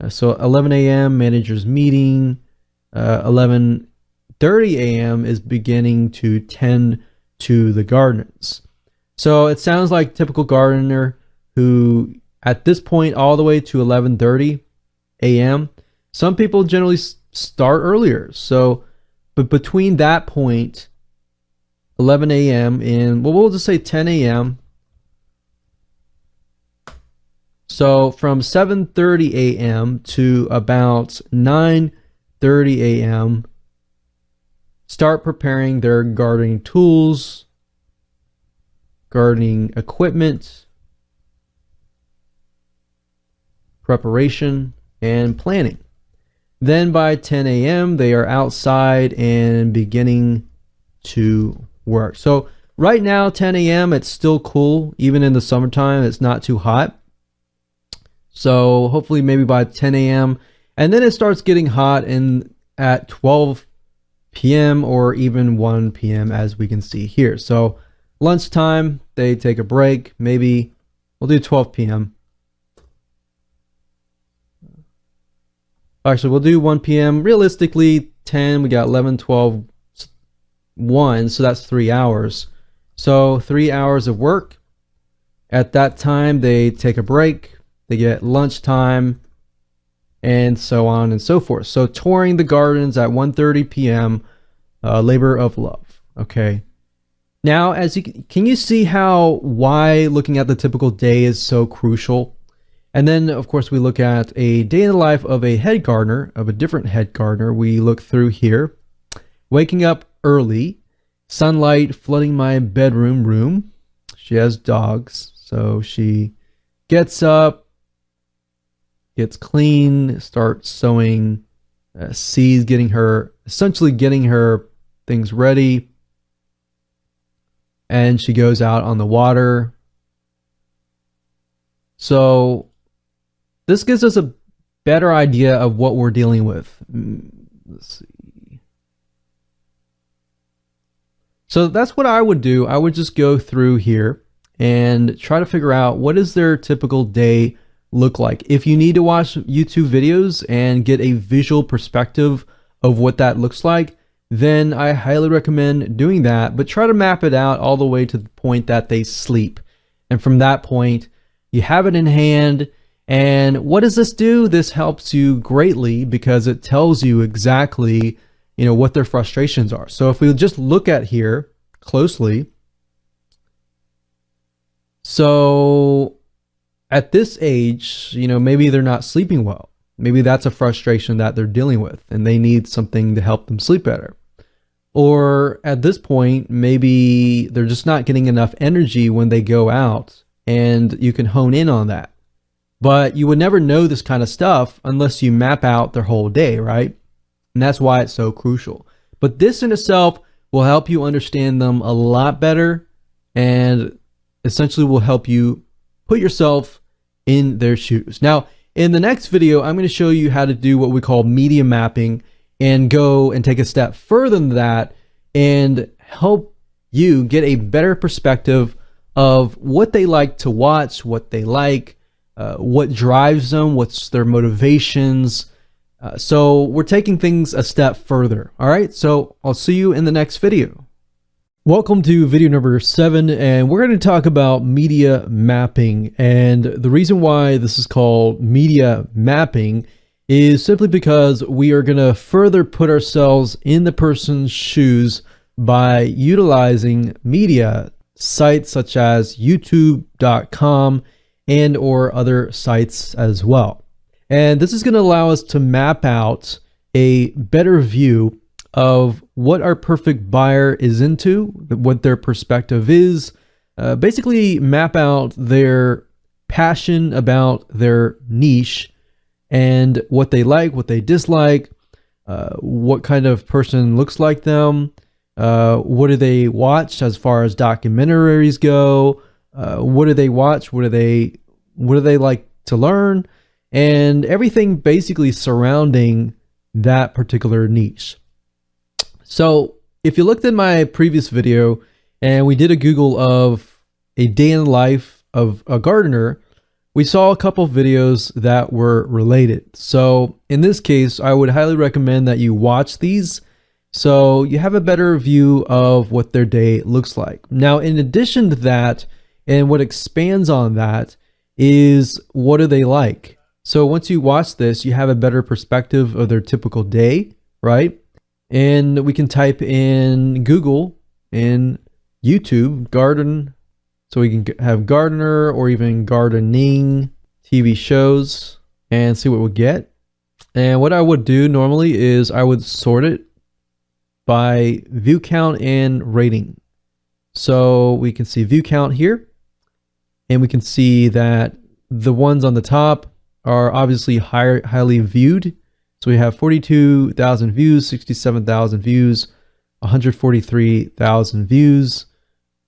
So 11 a.m. manager's meeting. 11:30 a.m. is beginning to tend to the gardens. So it sounds like typical gardener who at this point all the way to 11:30 a.m. Some people generally start earlier. So, but between that point, 11 a.m. and we'll just say 10 a.m. So from 7:30 a.m. to about 9:30 a.m., start preparing their gardening tools, gardening equipment, preparation, and planning. Then by 10 a.m., they are outside and beginning to work. So right now, 10 a.m., it's still cool. Even in the summertime, it's not too hot. So hopefully maybe by 10 a.m. And then it starts getting hot at 12 p.m. or even 1 p.m. as we can see here. So lunchtime, they take a break. Maybe we'll do 12 p.m. Actually, we'll do 1 p.m. Realistically, 10, we got 11, 12, 1. So that's 3 hours. So 3 hours of work. At that time, they take a break. They get lunchtime and so on and so forth. So touring the gardens at 1:30 p.m. Labor of love. Okay. Now, can you see why looking at the typical day is so crucial? And then, of course, we look at a day in the life of a head gardener, of a different head gardener. We look through here. Waking up early, sunlight flooding my bedroom room. She has dogs, so she gets up, gets clean, starts sowing seeds, essentially getting her things ready. And she goes out on the water. So this gives us a better idea of what we're dealing with. Let's see. So that's what I would do. I would just go through here and try to figure out what is their typical day look like. If you need to watch YouTube videos and get a visual perspective of what that looks like, then I highly recommend doing that, but try to map it out all the way to the point that they sleep. And from that point, you have it in hand. And what does this do? This helps you greatly because it tells you exactly, what their frustrations are. So if we just look at here closely, so at this age, maybe they're not sleeping well. Maybe that's a frustration that they're dealing with and they need something to help them sleep better. Or at this point, maybe they're just not getting enough energy when they go out, and you can hone in on that. But you would never know this kind of stuff unless you map out their whole day, right? And that's why it's so crucial. But this in itself will help you understand them a lot better, and essentially will help you put yourself in their shoes. Now, in the next video, I'm going to show you how to do what we call media mapping, and go and take a step further than that and help you get a better perspective of what they like to watch, what they like, what drives them, what's their motivations. So we're taking things a step further. All right, so I'll see you in the next video. Welcome to video number 7, and we're going to talk about media mapping. And the reason why this is called media mapping is simply because we are going to further put ourselves in the person's shoes by utilizing media sites such as youtube.com and or other sites as well. And this is going to allow us to map out a better view of what our perfect buyer is into, what their perspective is, basically map out their passion about their niche and what they like, what they dislike, what kind of person looks like them, what do they watch as far as documentaries go, what do they watch, what do they like to learn, and everything basically surrounding that particular niche. So if you looked at my previous video and we did a Google of a day in the life of a gardener, we saw a couple of videos that were related. So in this case, I would highly recommend that you watch these so you have a better view of what their day looks like. Now, in addition to that, and what expands on that, is what do they like? So once you watch this, you have a better perspective of their typical day, right? And we can type in Google and YouTube garden. So we can have gardener or even gardening TV shows and see what we get. And what I would do normally is I would sort it by view count and rating. So we can see view count here, and we can see that the ones on the top are obviously highly viewed. So we have 42,000 views, 67,000 views, 143,000 views.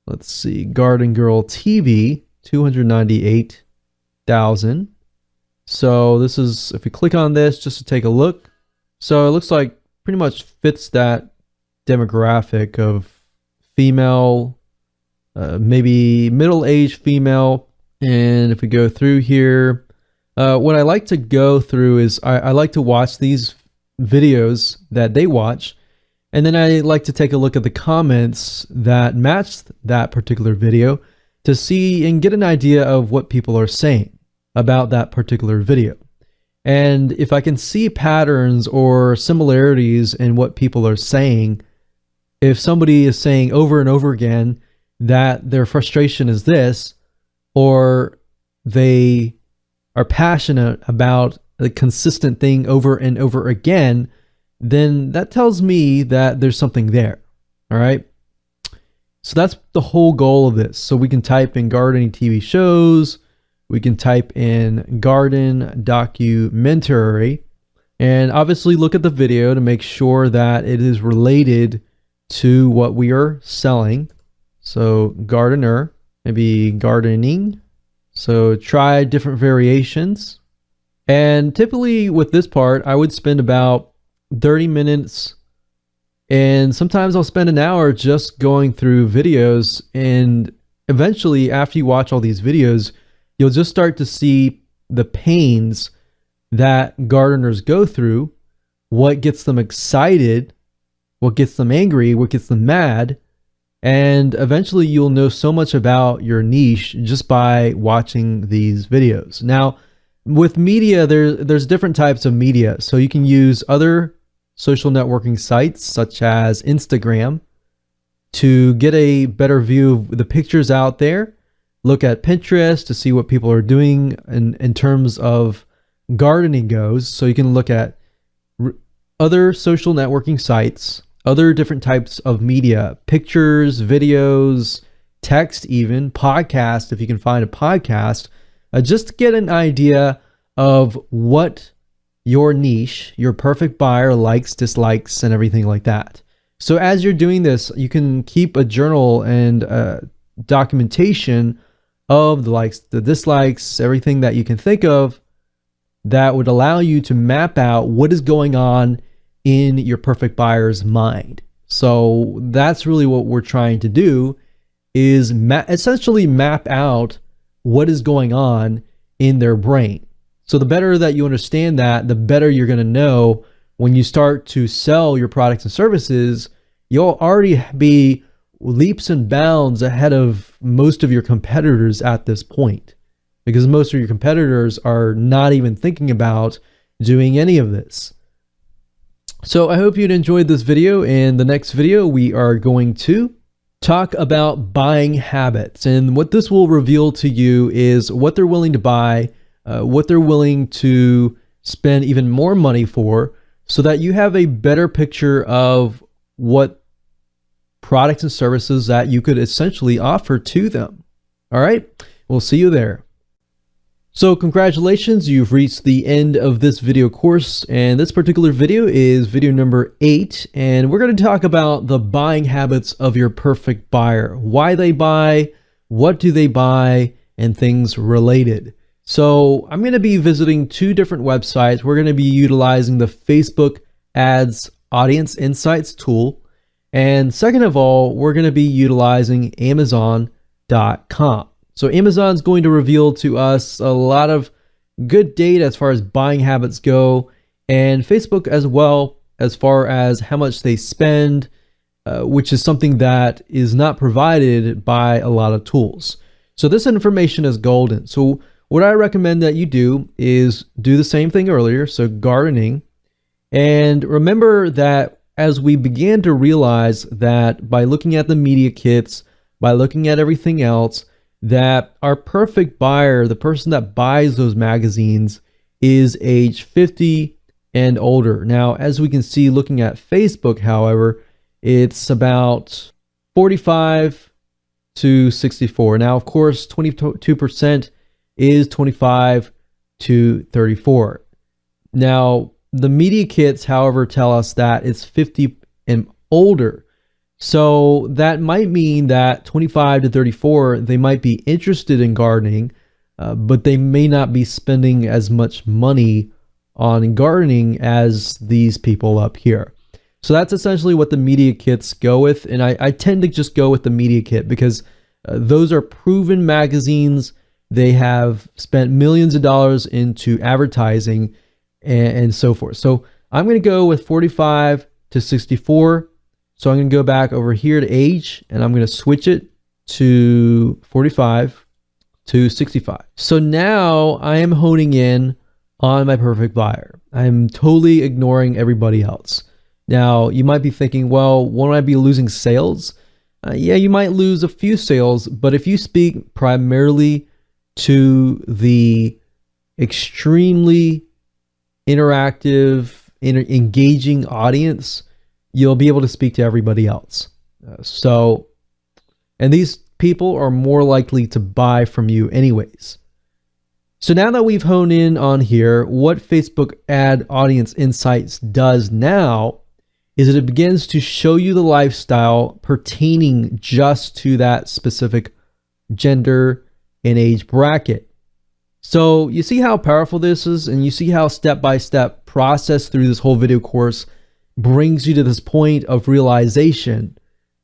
Let's see, Garden Girl TV, 298,000. So this is, if we click on this just to take a look, so it looks like pretty much fits that demographic of female, maybe middle-aged female. And if we go through here, what I like to go through is I like to watch these videos that they watch, and then I like to take a look at the comments that match that particular video to see and get an idea of what people are saying about that particular video. And if I can see patterns or similarities in what people are saying, if somebody is saying over and over again that their frustration is this, or they are passionate about the consistent thing over and over again, then that tells me that there's something there. All right. So that's the whole goal of this. So we can type in gardening TV shows, we can type in garden documentary, and obviously look at the video to make sure that it is related to what we are selling. So gardener, maybe gardening. So try different variations. And typically with this part, I would spend about 30 minutes, and sometimes I'll spend an hour just going through videos. And eventually, after you watch all these videos, you'll just start to see the pains that gardeners go through, what gets them excited, what gets them angry, what gets them mad. And eventually you'll know so much about your niche just by watching these videos. Now, with media, there's different types of media. So you can use other social networking sites such as Instagram to get a better view of the pictures out there. Look at Pinterest to see what people are doing in terms of gardening goes. So you can look at other social networking sites, other different types of media, pictures, videos, text, even podcast, if you can find a podcast, just to get an idea of what your niche, your perfect buyer likes, dislikes, and everything like that. So as you're doing this, you can keep a journal and documentation of the likes, the dislikes, everything that you can think of that would allow you to map out what is going on in your perfect buyer's mind. So that's really what we're trying to do, is essentially map out what is going on in their brain. So the better that you understand that, the better you're going to know when you start to sell your products and services. You'll already be leaps and bounds ahead of most of your competitors at this point, because most of your competitors are not even thinking about doing any of this. So I hope you'd enjoyed this video. In the next video, we are going to talk about buying habits, and what this will reveal to you is what they're willing to buy, what they're willing to spend even more money for, so that you have a better picture of what products and services that you could essentially offer to them. All right, we'll see you there. So congratulations, you've reached the end of this video course, and this particular video is video number 8, and we're going to talk about the buying habits of your perfect buyer, why they buy, what do they buy, and things related. So I'm going to be visiting 2 different websites. We're going to be utilizing the Facebook Ads Audience Insights tool, and second of all, we're going to be utilizing Amazon.com. So Amazon's going to reveal to us a lot of good data as far as buying habits go, and Facebook as well, as far as how much they spend, which is something that is not provided by a lot of tools. So this information is golden. So what I recommend that you do is do the same thing earlier, so gardening, and remember that as we began to realize that by looking at the media kits, by looking at everything else, that our perfect buyer, the person that buys those magazines, is age 50 and older. Now, as we can see looking at Facebook, however, it's about 45 to 64. Now, of course, 22% is 25 to 34. Now, the media kits, however, tell us that it's 50 and older. So that might mean that 25 to 34, they might be interested in gardening, but they may not be spending as much money on gardening as these people up here. So that's essentially what the media kits go with. And I tend to just go with the media kit because those are proven magazines. They have spent millions of dollars into advertising and so forth. So I'm going to go with 45 to 64. So I'm going to go back over here to age, and I'm going to switch it to 45 to 65. So now I am honing in on my perfect buyer. I'm totally ignoring everybody else. Now, you might be thinking, well, won't I be losing sales? Yeah, you might lose a few sales, but if you speak primarily to the extremely interactive, engaging audience, you'll be able to speak to everybody else. And these people are more likely to buy from you anyways. So now that we've honed in on here, what Facebook Ad Audience Insights does now is it begins to show you the lifestyle pertaining just to that specific gender and age bracket. So you see how powerful this is, and you see how step-by-step process through this whole video course brings you to this point of realization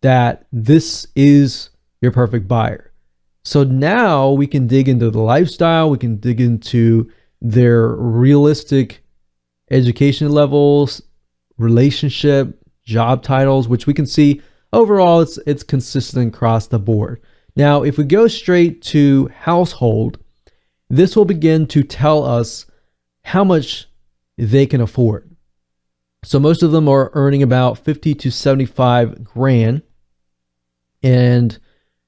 that this is your perfect buyer. So now we can dig into the lifestyle, we can dig into their realistic education levels, relationship, job titles, which we can see overall it's consistent across the board. Now, if we go straight to household, this will begin to tell us how much they can afford. So most of them are earning about 50 to 75 grand. And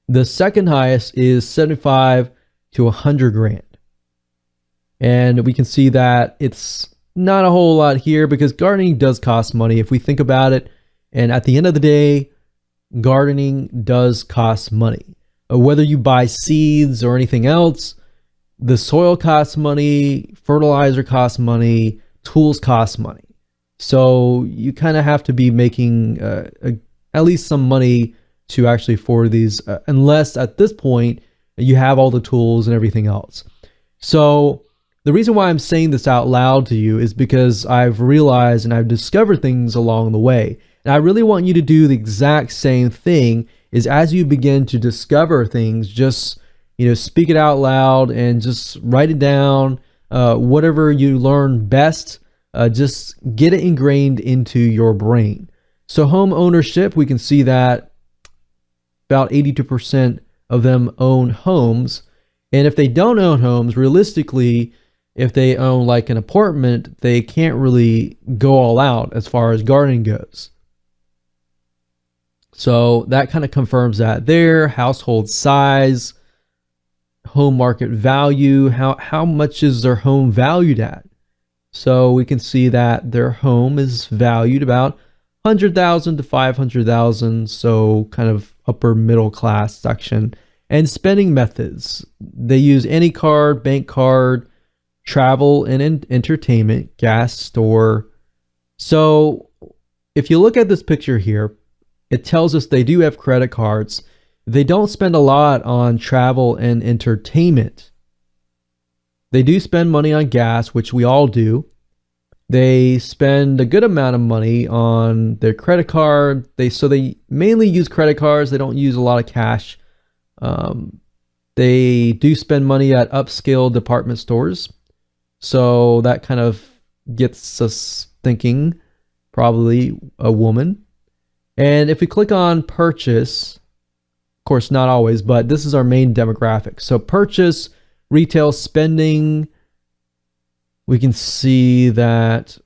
the second highest is 75 to 100 grand. And we can see that it's not a whole lot here because gardening does cost money if we think about it. And at the end of the day, gardening does cost money. Whether you buy seeds or anything else, the soil costs money, fertilizer costs money, tools cost money. So you kind of have to be making at least some money to actually afford these, unless at this point you have all the tools and everything else. So the reason why I'm saying this out loud to you is because I've realized and I've discovered things along the way. And I really want you to do the exact same thing. Is as you begin to discover things, just speak it out loud and just write it down. Whatever you learn best, just get it ingrained into your brain. So home ownership, we can see that about 82% of them own homes. And if they don't own homes, realistically, if they own like an apartment, they can't really go all out as far as gardening goes. So that kind of confirms that there. Household size, home market value, how much is their home valued at? So we can see that their home is valued about 100,000 to 500,000, so kind of upper middle class section. And spending methods, they use any card, bank card, travel and entertainment, gas store. So if you look at this picture here, it tells us they do have credit cards. They don't spend a lot on travel and entertainment. They do spend money on gas, which we all do. They spend a good amount of money on their credit card. So they mainly use credit cards. They don't use a lot of cash. They do spend money at upscale department stores. So that kind of gets us thinking, probably a woman. And if we click on purchase, of course, not always, but this is our main demographic. So purchase, retail spending, we can see that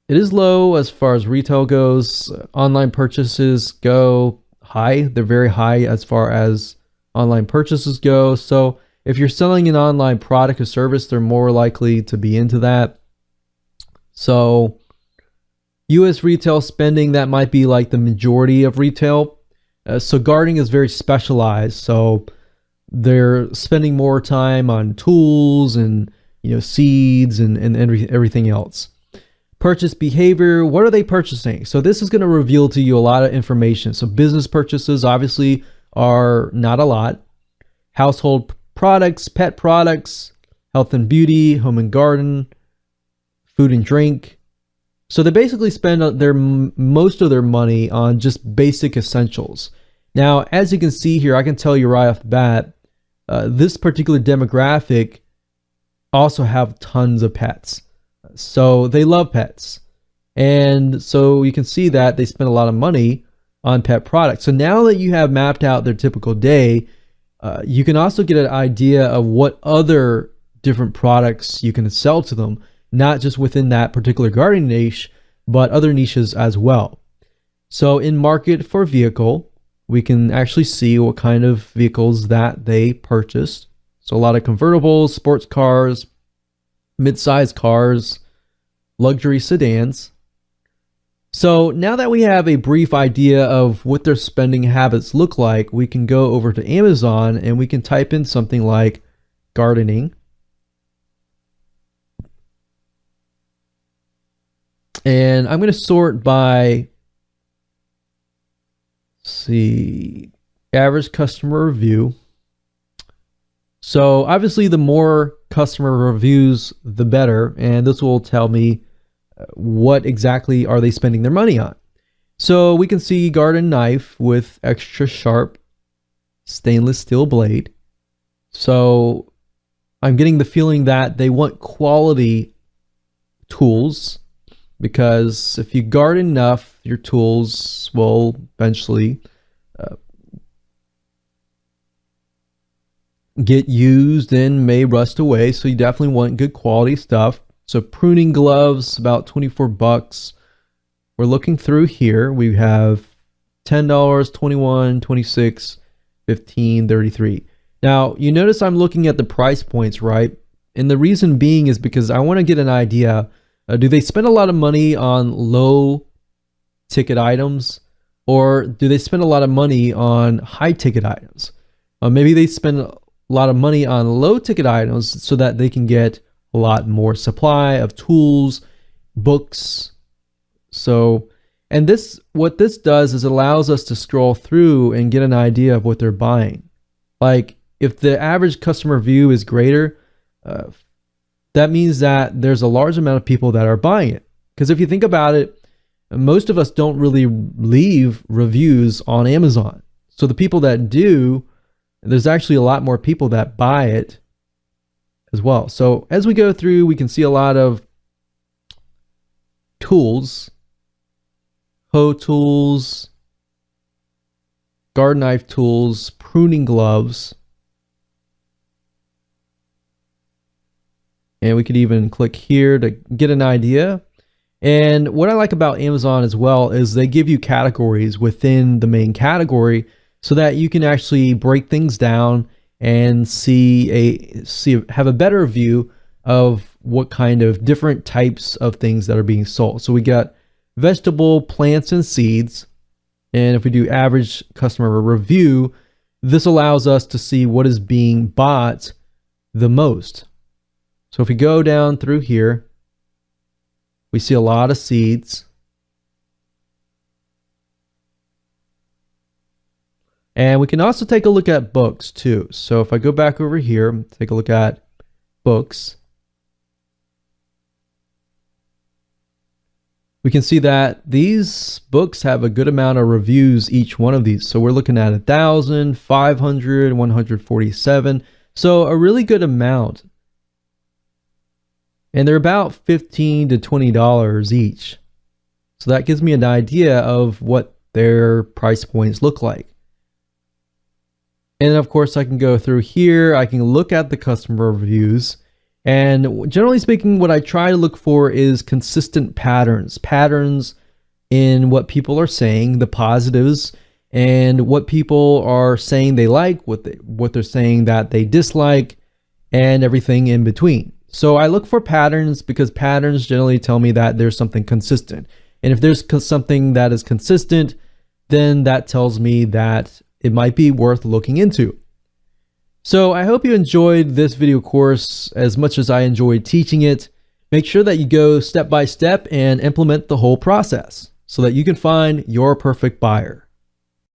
it is low as far as retail goes. Online purchases go high. They're very high as far as online purchases go. So if you're selling an online product or service, they're more likely to be into that. So US retail spending, that might be like the majority of retail. So gardening is very specialized. So they're spending more time on tools and seeds and everything else. Purchase behavior, what are they purchasing? So this is going to reveal to you a lot of information. So business purchases obviously are not a lot. Household products, pet products, health and beauty, home and garden, food and drink. So they basically spend most of their money on just basic essentials. Now, as you can see here, I can tell you right off the bat, this particular demographic also have tons of pets. So they love pets. And so you can see that they spend a lot of money on pet products. So now that you have mapped out their typical day, you can also get an idea of what other different products you can sell to them, not just within that particular gardening niche, but other niches as well. So in market for vehicle, we can actually see what kind of vehicles that they purchased. So a lot of convertibles, sports cars, mid-sized cars, luxury sedans. So now that we have a brief idea of what their spending habits look like, we can go over to Amazon and we can type in something like gardening. And I'm going to sort by, average customer review. So obviously the more customer reviews, the better. And this will tell me what exactly are they spending their money on. So we can see garden knife with extra sharp stainless steel blade. So I'm getting the feeling that they want quality tools, because if you garden enough, your tools will eventually get used and may rust away. So you definitely want good quality stuff. So pruning gloves, about 24 bucks. We're looking through here. We have $10, 21, 26, 15, 33. Now, you notice I'm looking at the price points, right? And the reason being is because I want to get an idea, do they spend a lot of money on low ticket items, or do they spend a lot of money on high ticket items? Maybe they spend a lot of money on low ticket items so that they can get a lot more supply of tools, books. So, and what this does is it allows us to scroll through and get an idea of what they're buying. Like if the average customer view is greater, that means that there's a large amount of people that are buying it. Because if you think about it, most of us don't really leave reviews on Amazon. So the people that do, there's actually a lot more people that buy it as well. So as we go through, we can see a lot of tools, hoe tools, garden knife tools, pruning gloves. And we could even click here to get an idea. And what I like about Amazon as well is they give you categories within the main category so that you can actually break things down and have a better view of what kind of different types of things that are being sold. So we got vegetable, plants, and seeds. And if we do average customer review, this allows us to see what is being bought the most. So if we go down through here, we see a lot of seeds. And we can also take a look at books too. So if I go back over here, take a look at books, we can see that these books have a good amount of reviews, each one of these. So we're looking at 1,000, 500, 147. So a really good amount. And they're about $15 to $20 each. So that gives me an idea of what their price points look like. And of course, I can go through here. I can look at the customer reviews. And generally speaking, what I try to look for is consistent patterns. Patterns in what people are saying, the positives, and what people are saying they like, what they're saying that they dislike, and everything in between. So I look for patterns because patterns generally tell me that there's something consistent. And if there's something that is consistent, then that tells me that it might be worth looking into. So I hope you enjoyed this video course as much as I enjoyed teaching it. Make sure that you go step by step and implement the whole process so that you can find your perfect buyer.